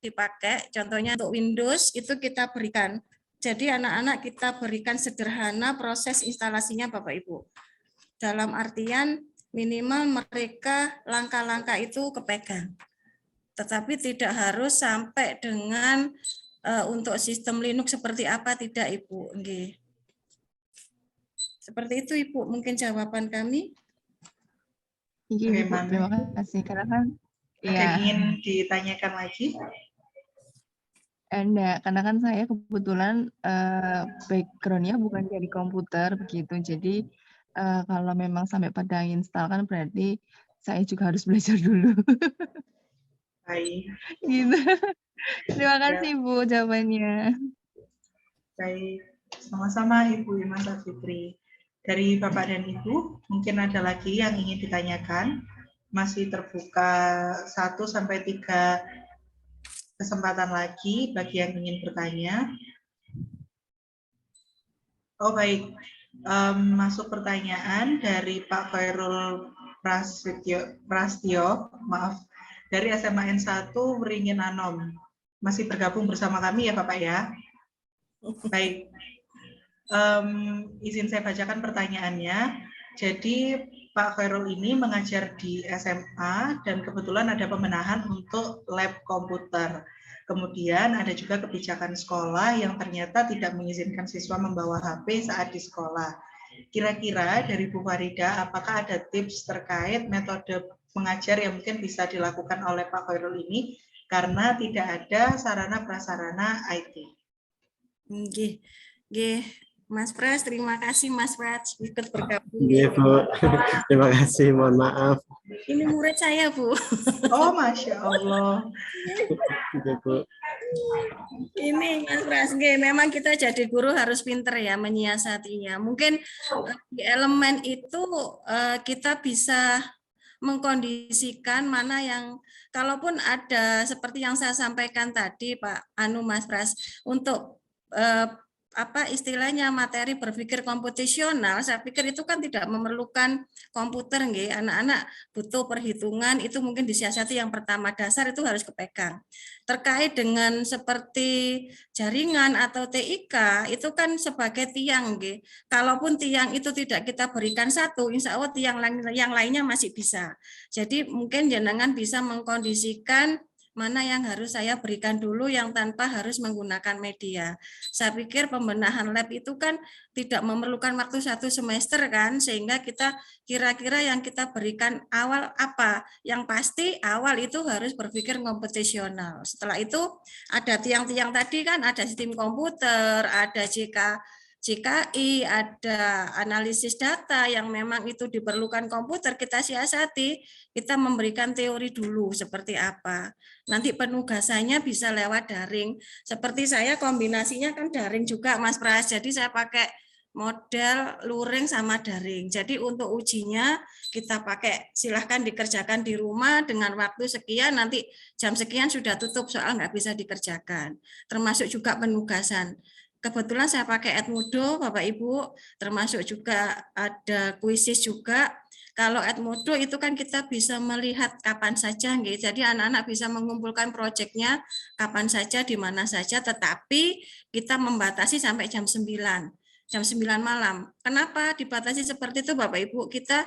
dipakai, contohnya untuk Windows itu kita berikan. Jadi anak-anak kita berikan sederhana proses instalasinya Bapak Ibu. Dalam artian minimal mereka langkah-langkah itu kepegang. Tetapi tidak harus sampai dengan untuk sistem Linux seperti apa, tidak Ibu. Nggih. Seperti itu Ibu, mungkin jawaban kami. Iya, Ibu, terima kasih. Karena kan Ada ya, ingin ditanyakan lagi? enggak, karena kan saya kebetulan background-nya bukan dari komputer begitu. Jadi kalau memang sampai pada install kan berarti saya juga harus belajar dulu. Baik. Gitu. Terima Ya. kasih Bu jawabannya. Baik, sama-sama Ibu Ima Safitri. Dari Bapak dan Ibu, mungkin ada lagi yang ingin ditanyakan. Masih terbuka 1 sampai 3 kesempatan lagi bagi yang ingin bertanya. Oh baik, masuk pertanyaan dari Pak Khairul Prastio, maaf, dari SMA N1 Beringin Anom. Masih bergabung bersama kami ya Bapak ya? Baik, izin saya bacakan pertanyaannya. Jadi Pak Khairul ini mengajar di SMA dan kebetulan ada pembenahan untuk lab komputer. Kemudian ada juga kebijakan sekolah yang ternyata tidak mengizinkan siswa membawa HP saat di sekolah. Kira-kira dari Bu Farida, apakah ada tips terkait metode mengajar yang mungkin bisa dilakukan oleh Pak Khairul ini karena tidak ada sarana prasarana IT? Nggih. Nggih. Mas Pras, terima kasih Mas Pras ikut bergabung. Iya Bu, terima kasih, mohon maaf. Ini murid saya Bu. Oh Masya Allah. Iya Bu. Ini Mas Pras, nggih, memang kita jadi guru harus pinter ya menyiasatinya. Mungkin di elemen itu kita bisa mengkondisikan mana yang, kalaupun ada seperti yang saya sampaikan tadi Pak Mas Pras, untuk apa istilahnya materi berpikir komputasional, saya pikir itu kan tidak memerlukan komputer, nggih. Anak-anak butuh perhitungan, itu mungkin disiasati yang pertama, dasar itu harus kepegang. Terkait dengan seperti jaringan atau TIK, itu kan sebagai tiang, nggih. Kalaupun tiang itu tidak kita berikan satu, insya Allah tiang yang lainnya masih bisa. Jadi mungkin jenengan bisa mengkondisikan mana yang harus saya berikan dulu yang tanpa harus menggunakan media. Saya pikir pembenahan lab itu kan tidak memerlukan waktu 1 semester kan, sehingga kita kira-kira yang kita berikan awal apa. Yang pasti awal itu harus berpikir komputasional. Setelah itu ada tiang-tiang tadi kan, ada sistem komputer, ada JKI, ada analisis data yang memang itu diperlukan komputer, kita siasati, kita memberikan teori dulu seperti apa. Nanti penugasannya bisa lewat daring. Seperti saya kombinasinya kan daring juga Mas Pras, jadi saya pakai model luring sama daring. Jadi untuk ujinya kita pakai, silahkan dikerjakan di rumah dengan waktu sekian, nanti jam sekian sudah tutup soal nggak bisa dikerjakan. Termasuk juga penugasan. Kebetulan saya pakai Edmodo, Bapak Ibu, termasuk juga ada kuisis juga. Kalau Edmodo itu kan kita bisa melihat kapan saja, gitu. Jadi anak-anak bisa mengumpulkan proyeknya kapan saja, di mana saja, tetapi kita membatasi sampai jam 9 malam. Kenapa dibatasi seperti itu, Bapak Ibu? Kita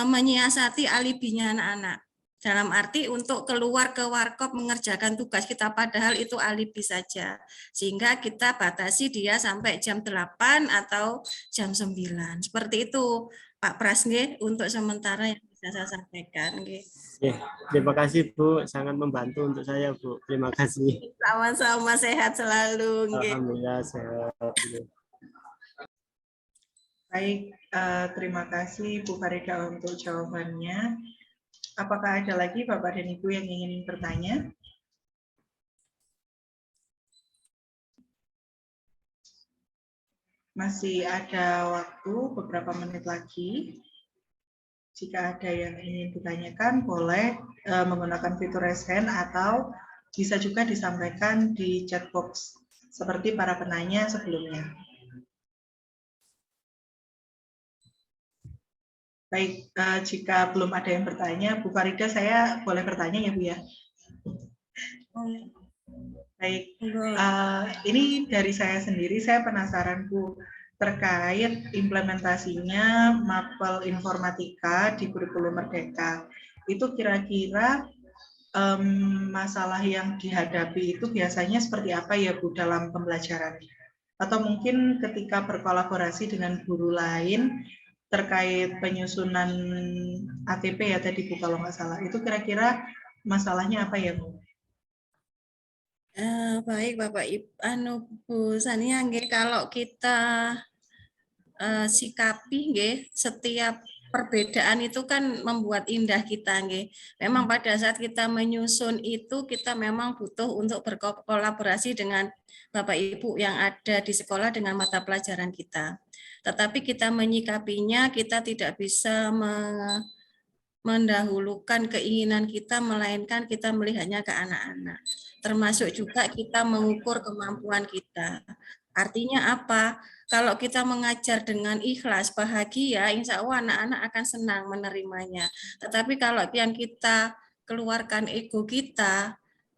menyiasati alibinya anak-anak. Dalam arti untuk keluar ke warkop mengerjakan tugas kita, padahal itu alibi saja. Sehingga kita batasi dia sampai jam 8 atau jam 9. Seperti itu, Pak Pras, untuk sementara yang bisa saya sampaikan. Terima kasih Bu, sangat membantu untuk saya Bu. Terima kasih. Sama-sama, sehat selalu. Alhamdulillah sehat. Baik, terima kasih Bu Farida untuk jawabannya. Apakah ada lagi Bapak dan Ibu yang ingin bertanya? Masih ada waktu beberapa menit lagi. Jika ada yang ingin ditanyakan, boleh menggunakan fitur raise hand atau bisa juga disampaikan di chat box seperti para penanya sebelumnya. Baik, jika belum ada yang bertanya, Bu Farida, saya boleh bertanya ya Bu ya? Baik, ini dari saya sendiri, saya penasaran Bu, terkait implementasinya mapel informatika di kurikulum Merdeka. Itu kira-kira masalah yang dihadapi itu biasanya seperti apa ya Bu dalam pembelajaran? Atau mungkin ketika berkolaborasi dengan guru lain terkait penyusunan ATP ya tadi Bu kalau nggak salah, itu kira-kira masalahnya apa ya Bu? Baik Bapak Ibu, Bu Sania, kalau kita sikapi nggih, setiap perbedaan itu kan membuat indah kita nggih. Memang pada saat kita menyusun itu kita memang butuh untuk berkolaborasi dengan Bapak Ibu yang ada di sekolah dengan mata pelajaran kita. Tetapi kita menyikapinya, kita tidak bisa mendahulukan keinginan kita, melainkan kita melihatnya ke anak-anak. Termasuk juga kita mengukur kemampuan kita. Artinya apa? Kalau kita mengajar dengan ikhlas, bahagia, insya Allah anak-anak akan senang menerimanya. Tetapi kalau yang kita keluarkan ego kita,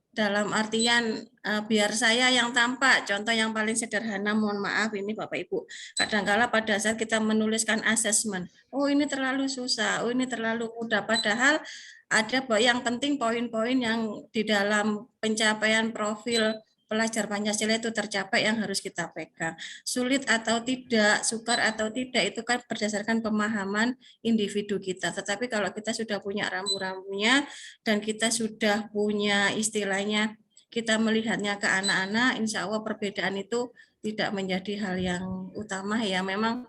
dalam artian biar saya yang tampak, contoh yang paling sederhana, mohon maaf ini Bapak Ibu, kadang-kala pada saat kita menuliskan asesmen, oh ini terlalu susah, oh ini terlalu mudah, padahal ada yang penting poin-poin yang di dalam pencapaian profil pelajar Pancasila itu tercapai yang harus kita pegang. Sulit atau tidak, sukar atau tidak, itu kan berdasarkan pemahaman individu kita. Tetapi kalau kita sudah punya rambu-rambunya dan kita sudah punya istilahnya, kita melihatnya ke anak-anak, insya Allah perbedaan itu tidak menjadi hal yang utama ya. Memang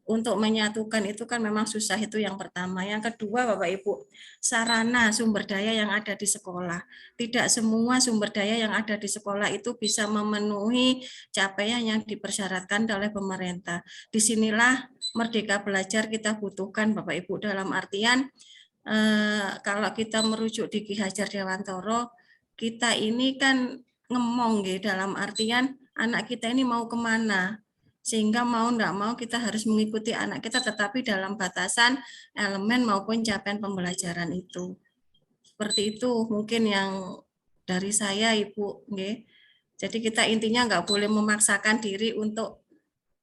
untuk menyatukan itu kan memang susah, itu yang pertama. Yang kedua Bapak Ibu, sarana sumber daya yang ada di sekolah. Tidak semua sumber daya yang ada di sekolah itu bisa memenuhi capaian yang dipersyaratkan oleh pemerintah. Disinilah Merdeka Belajar kita butuhkan Bapak Ibu, dalam artian kalau kita merujuk di Ki Hajar Dewantoro, kita ini kan ngemong gitu, dalam artian anak kita ini mau kemana, sehingga mau enggak mau kita harus mengikuti anak kita, tetapi dalam batasan elemen maupun capaian pembelajaran itu. Seperti itu mungkin yang dari saya Ibu. Jadi kita intinya enggak boleh memaksakan diri untuk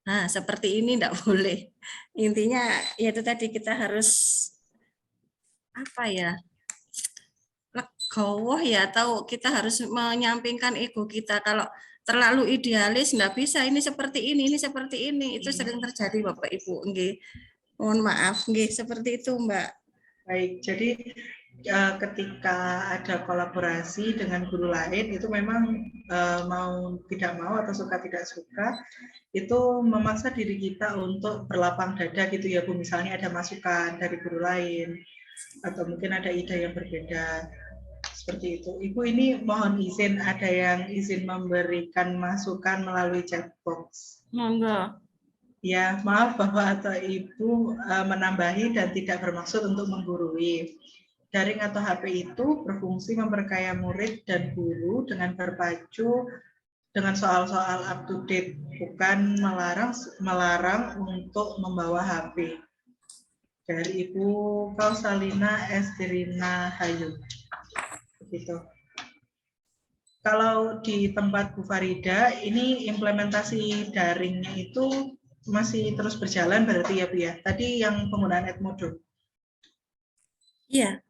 seperti ini, enggak boleh. Intinya yaitu tadi kita harus apa ya, legowo ya, atau kita harus menyampingkan ego kita. Kalau terlalu idealis nggak bisa, ini seperti ini seperti ini, itu sering terjadi Bapak Ibu. Nggih. Mohon maaf, nggih, seperti itu Mbak. Baik, jadi ketika ada kolaborasi dengan guru lain itu memang mau tidak mau atau suka tidak suka itu memaksa diri kita untuk berlapang dada gitu ya Bu, misalnya ada masukan dari guru lain atau mungkin ada ide yang berbeda seperti itu. Ibu ini mohon izin, ada yang izin memberikan masukan melalui chat box. Monggo. Ya, maaf Bapak atau Ibu menambahi dan tidak bermaksud untuk menggurui. Daring atau HP itu berfungsi memperkaya murid dan guru dengan berpacu dengan soal-soal up to date, bukan melarang untuk membawa HP. Dari Ibu Kausalina Estirina Hayu. Begitu. Kalau di tempat Bu Farida, ini implementasi daringnya itu masih terus berjalan berarti ya Bu ya? Tadi yang penggunaan Edmodo. Iya,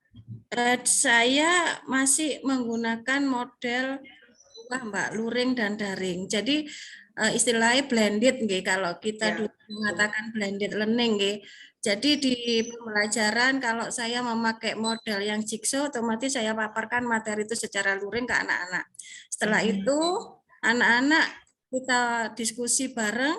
saya masih menggunakan model Mbak, luring dan daring. Jadi istilahnya blended nggih, kalau kita dulu mengatakan blended learning nggih. Jadi di pembelajaran kalau saya memakai model yang jigsaw, otomatis saya paparkan materi itu secara luring ke anak-anak. Setelah itu anak-anak kita diskusi bareng,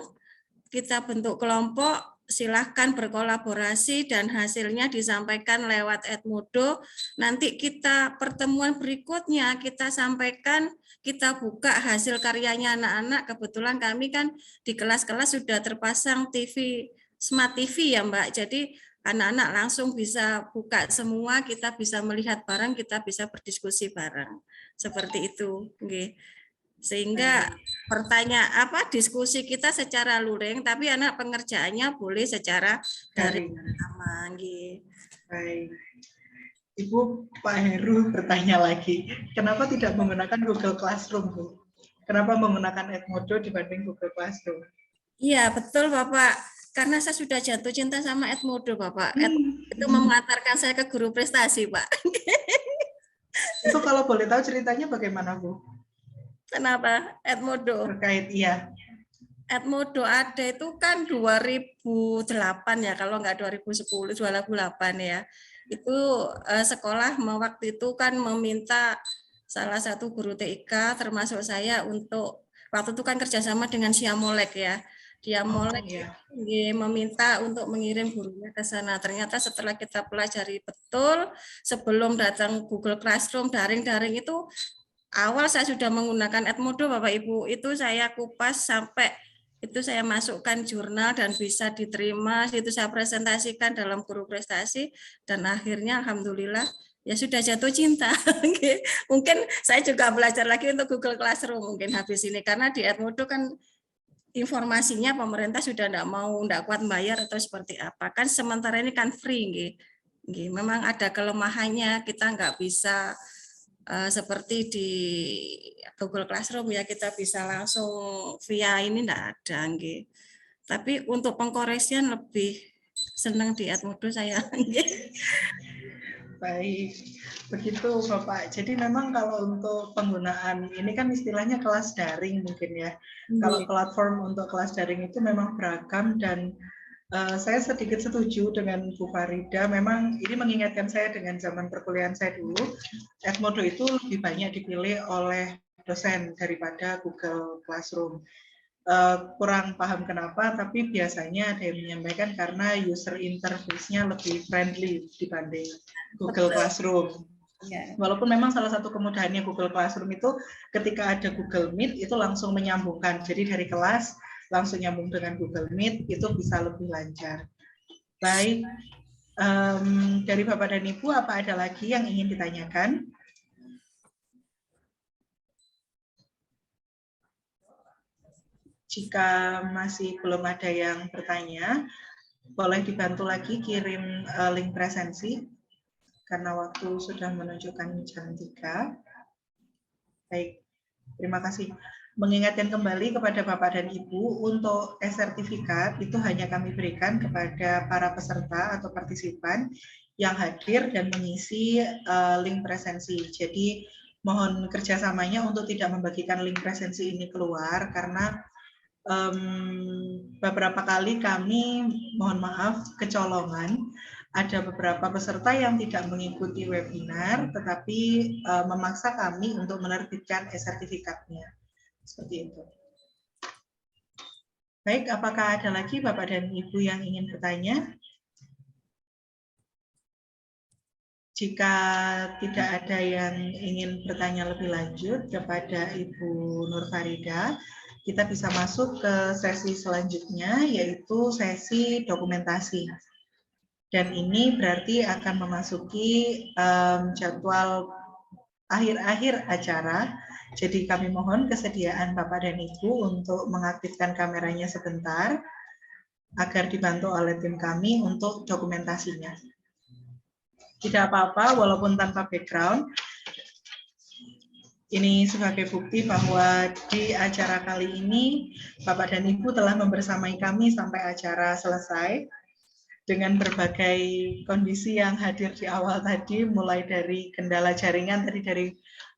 kita bentuk kelompok, silahkan berkolaborasi dan hasilnya disampaikan lewat Edmodo. Nanti kita pertemuan berikutnya kita sampaikan, kita buka hasil karyanya anak-anak. Kebetulan kami kan di kelas-kelas sudah terpasang TV, Smart TV ya Mbak. Jadi anak-anak langsung bisa buka semua, kita bisa melihat bareng, kita bisa berdiskusi bareng. Seperti itu. Sehingga diskusi kita secara luring, tapi anak pengerjaannya boleh secara daring aman. Baik. Ibu, Pak Heru bertanya lagi, kenapa tidak menggunakan Google Classroom, Bu? Kenapa menggunakan Edmodo dibanding Google Classroom? Iya, betul Bapak. Karena saya sudah jatuh cinta sama Edmodo, Bapak. Itu mengantarkan saya ke guru prestasi, Pak. Itu kalau boleh tahu ceritanya bagaimana, Bu? Kenapa? Edmodo. Terkait, iya. Edmodo ada itu kan 2008 ya, kalau nggak 2010, 2008 ya. Itu sekolah waktu itu kan meminta salah satu guru TIK termasuk saya untuk, waktu itu kan kerjasama dengan Siamolek ya. Siamolek meminta untuk mengirim gurunya ke sana. Ternyata setelah kita pelajari betul, sebelum datang Google Classroom daring-daring itu, awal saya sudah menggunakan Edmodo Bapak Ibu, itu saya kupas sampai itu saya masukkan jurnal dan bisa diterima, itu saya presentasikan dalam guru prestasi dan akhirnya alhamdulillah ya sudah jatuh cinta. Mungkin saya juga belajar lagi untuk Google Classroom mungkin habis ini, karena di Edmodo kan informasinya pemerintah sudah tidak kuat bayar atau seperti apa, kan sementara ini kan free. Memang ada kelemahannya, kita nggak bisa seperti di Google Classroom ya, kita bisa langsung via ini enggak ada. Tapi untuk pengkoreksian lebih senang di Edmodo saya. Baik, begitu Bapak. Jadi memang kalau untuk penggunaan ini kan istilahnya kelas daring mungkin ya. Kalau platform untuk kelas daring itu memang beragam dan saya sedikit setuju dengan Bu Farida. Memang ini mengingatkan saya dengan zaman perkuliahan saya dulu. Edmodo itu lebih banyak dipilih oleh dosen daripada Google Classroom. Kurang paham kenapa, tapi biasanya ada yang menyampaikan karena user interface-nya lebih friendly dibanding Google Classroom. Walaupun memang salah satu kemudahannya Google Classroom itu ketika ada Google Meet itu langsung menyambungkan. Jadi dari kelas langsung nyambung dengan Google Meet, itu bisa lebih lancar. Baik, dari Bapak dan Ibu, apa ada lagi yang ingin ditanyakan? Jika masih belum ada yang bertanya, boleh dibantu lagi kirim link presensi, karena waktu sudah menunjukkan jam 3. Baik, terima kasih. Mengingatkan kembali kepada Bapak dan Ibu, untuk sertifikat itu hanya kami berikan kepada para peserta atau partisipan yang hadir dan mengisi link presensi. Jadi mohon kerjasamanya untuk tidak membagikan link presensi ini keluar, karena beberapa kali kami, mohon maaf, kecolongan. Ada beberapa peserta yang tidak mengikuti webinar, tetapi memaksa kami untuk menerbitkan sertifikatnya. Seperti itu. Baik, apakah ada lagi Bapak dan Ibu yang ingin bertanya? Jika tidak ada yang ingin bertanya lebih lanjut kepada Ibu Nur Farida, kita bisa masuk ke sesi selanjutnya, yaitu sesi dokumentasi. Dan ini berarti akan memasuki jadwal akhir-akhir acara. Jadi kami mohon kesediaan Bapak dan Ibu untuk mengaktifkan kameranya sebentar, agar dibantu oleh tim kami untuk dokumentasinya. Tidak apa-apa, walaupun tanpa background. Ini sebagai bukti bahwa di acara kali ini, Bapak dan Ibu telah membersamai kami sampai acara selesai, dengan berbagai kondisi yang hadir di awal tadi, mulai dari kendala jaringan tadi dari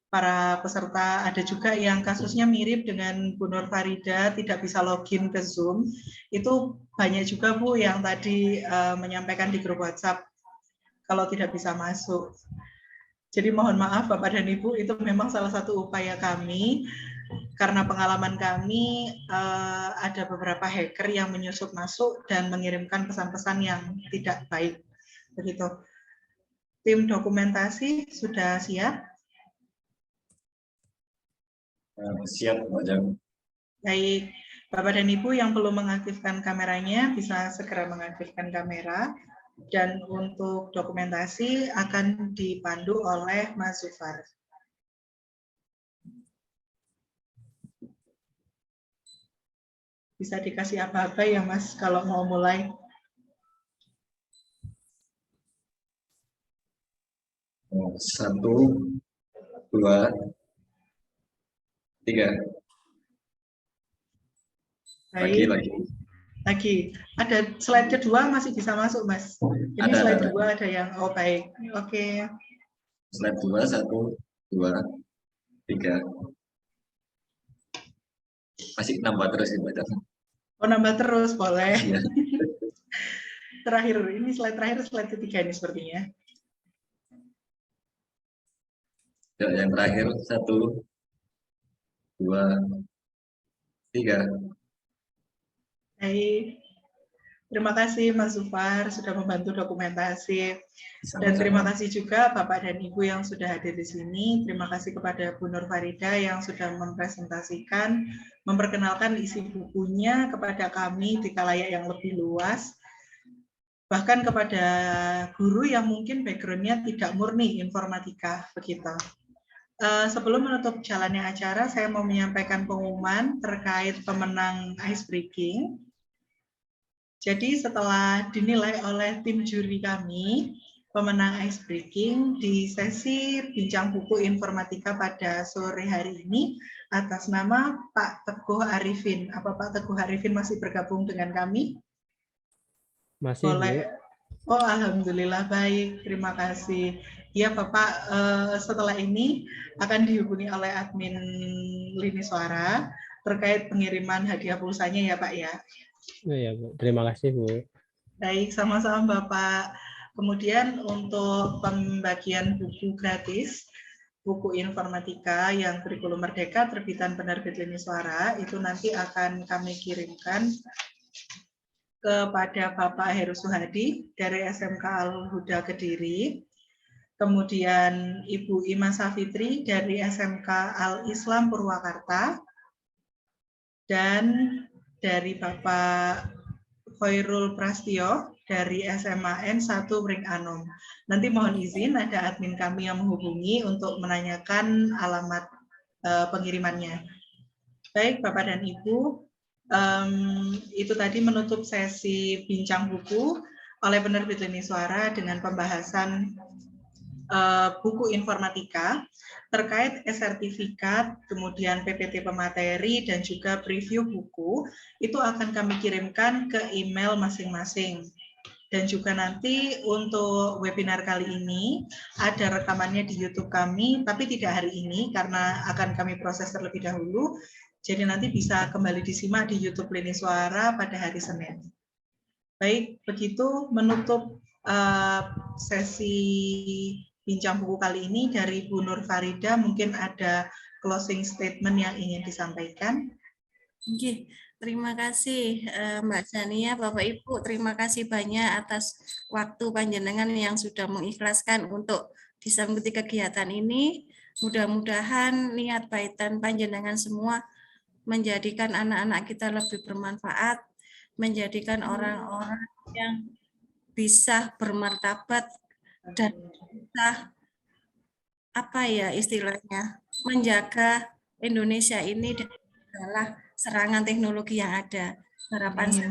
para peserta, ada juga yang kasusnya mirip dengan Bu Nur Farida, tidak bisa login ke Zoom. Itu banyak juga Bu yang tadi menyampaikan di grup WhatsApp kalau tidak bisa masuk. Jadi mohon maaf Bapak dan Ibu, itu memang salah satu upaya kami karena pengalaman kami ada beberapa hacker yang menyusup masuk dan mengirimkan pesan-pesan yang tidak baik. Begitu. Tim dokumentasi sudah siap? Siap, Mbak Jam. Baik, Bapak dan Ibu yang belum mengaktifkan kameranya bisa segera mengaktifkan kamera. Dan untuk dokumentasi akan dipandu oleh Mas Zufar. Bisa dikasih apa-apa ya Mas kalau mau mulai. Satu, dua, tiga. Baik. Lagi. Ada slide kedua masih bisa masuk, Mas. Ini Ada, slide ada. kedua ada yang, oh baik. Oke. Slide 2, 1, 2, 3. Masih nambah terus ya, Mbak Jam. Oh, nambah terus, boleh. Iya. Terakhir, ini slide terakhir, slide ketiga ini sepertinya. Yang terakhir, 1, 2, 3. Baik. Terima kasih Mas Zufar sudah membantu dokumentasi. Sama-sama. Dan terima kasih juga Bapak dan Ibu yang sudah hadir di sini. Terima kasih kepada Bu Nur Farida yang sudah mempresentasikan, memperkenalkan isi bukunya kepada kami di khalayak yang lebih luas. Bahkan kepada guru yang mungkin background-nya tidak murni informatika, begitu. Sebelum menutup jalannya acara, saya mau menyampaikan pengumuman terkait pemenang ice breaking. Jadi setelah dinilai oleh tim juri kami, pemenang ice breaking di sesi bincang buku informatika pada sore hari ini atas nama Pak Teguh Arifin. Apa Pak Teguh Arifin masih bergabung dengan kami? Masih, Boleh. Bu. Oh, alhamdulillah baik. Terima kasih. Ya, Bapak, setelah ini akan dihubungi oleh admin Lini Suara terkait pengiriman hadiah pulsanya ya, Pak ya. Oh, ya, Bu. Terima kasih, Bu. Baik, sama-sama Bapak. Kemudian untuk pembagian buku gratis, buku informatika yang kurikulum merdeka terbitan penerbit Lini Suara, itu nanti akan kami kirimkan kepada Bapak Heru Suhadi dari SMK Al-Huda Kediri, kemudian Ibu Ima Safitri dari SMK Al-Islam Purwakarta, dan dari Bapak Khairul Prastio dari SMAN 1 Ring Anom. Nanti mohon izin ada admin kami yang menghubungi untuk menanyakan alamat pengirimannya. Baik Bapak dan Ibu, itu tadi menutup sesi bincang buku oleh penerbit Lini Suara dengan pembahasan buku informatika terkait e-sertifikat, kemudian PPT pemateri, dan juga preview buku, itu akan kami kirimkan ke email masing-masing. Dan juga nanti untuk webinar kali ini, ada rekamannya di YouTube kami, tapi tidak hari ini, karena akan kami proses terlebih dahulu, jadi nanti bisa kembali disimak di YouTube Lini Suara pada hari Senin. Baik, begitu menutup sesi bincang buku kali ini dari Bu Nur Farida, mungkin ada closing statement yang ingin disampaikan. Oke, terima kasih Mbak Jania, Bapak Ibu, terima kasih banyak atas waktu panjenengan yang sudah mengikhlaskan untuk bisa mengikuti kegiatan ini. Mudah-mudahan niat baik dan panjenengan semua menjadikan anak-anak kita lebih bermanfaat, menjadikan orang-orang yang bisa bermartabat dan bisa istilahnya menjaga Indonesia ini dari segala serangan teknologi yang ada. Harapan saya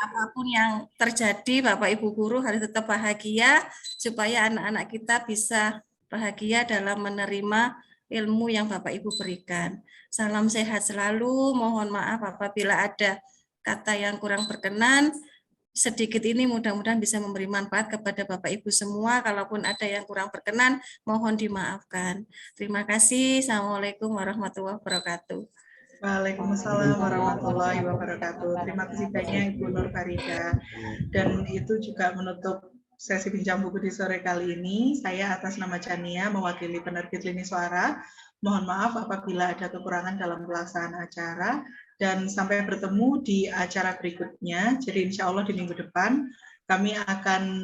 apapun yang terjadi, Bapak Ibu guru harus tetap bahagia supaya anak-anak kita bisa bahagia dalam menerima ilmu yang Bapak Ibu berikan. Salam sehat selalu. Mohon maaf apabila ada kata yang kurang berkenan. Sedikit ini mudah-mudahan bisa memberi manfaat kepada Bapak Ibu semua. Kalaupun ada yang kurang berkenan, mohon dimaafkan. Terima kasih. Assalamualaikum warahmatullahi wabarakatuh. Waalaikumsalam warahmatullahi wabarakatuh. Terima kasih banyak Ibu Nur Farida. Dan itu juga menutup sesi bincang buku di sore kali ini. Saya atas nama Chania mewakili penerbit Lini Suara. Mohon maaf apabila ada kekurangan dalam pelaksanaan acara. Dan sampai bertemu di acara berikutnya. Jadi insya Allah di minggu depan kami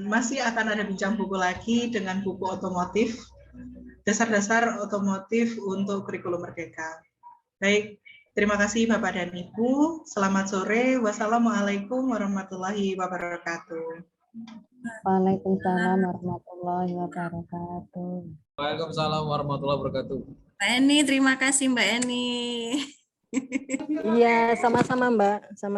masih akan ada bincang buku lagi dengan buku otomotif, dasar-dasar otomotif untuk kurikulum merdeka. Baik, terima kasih Bapak dan Ibu. Selamat sore. Wassalamualaikum warahmatullahi wabarakatuh. Waalaikumsalam warahmatullahi wabarakatuh. Waalaikumsalam warahmatullahi wabarakatuh. Mbak Eni, terima kasih Mbak Eni. Iya, sama-sama Mbak. Sama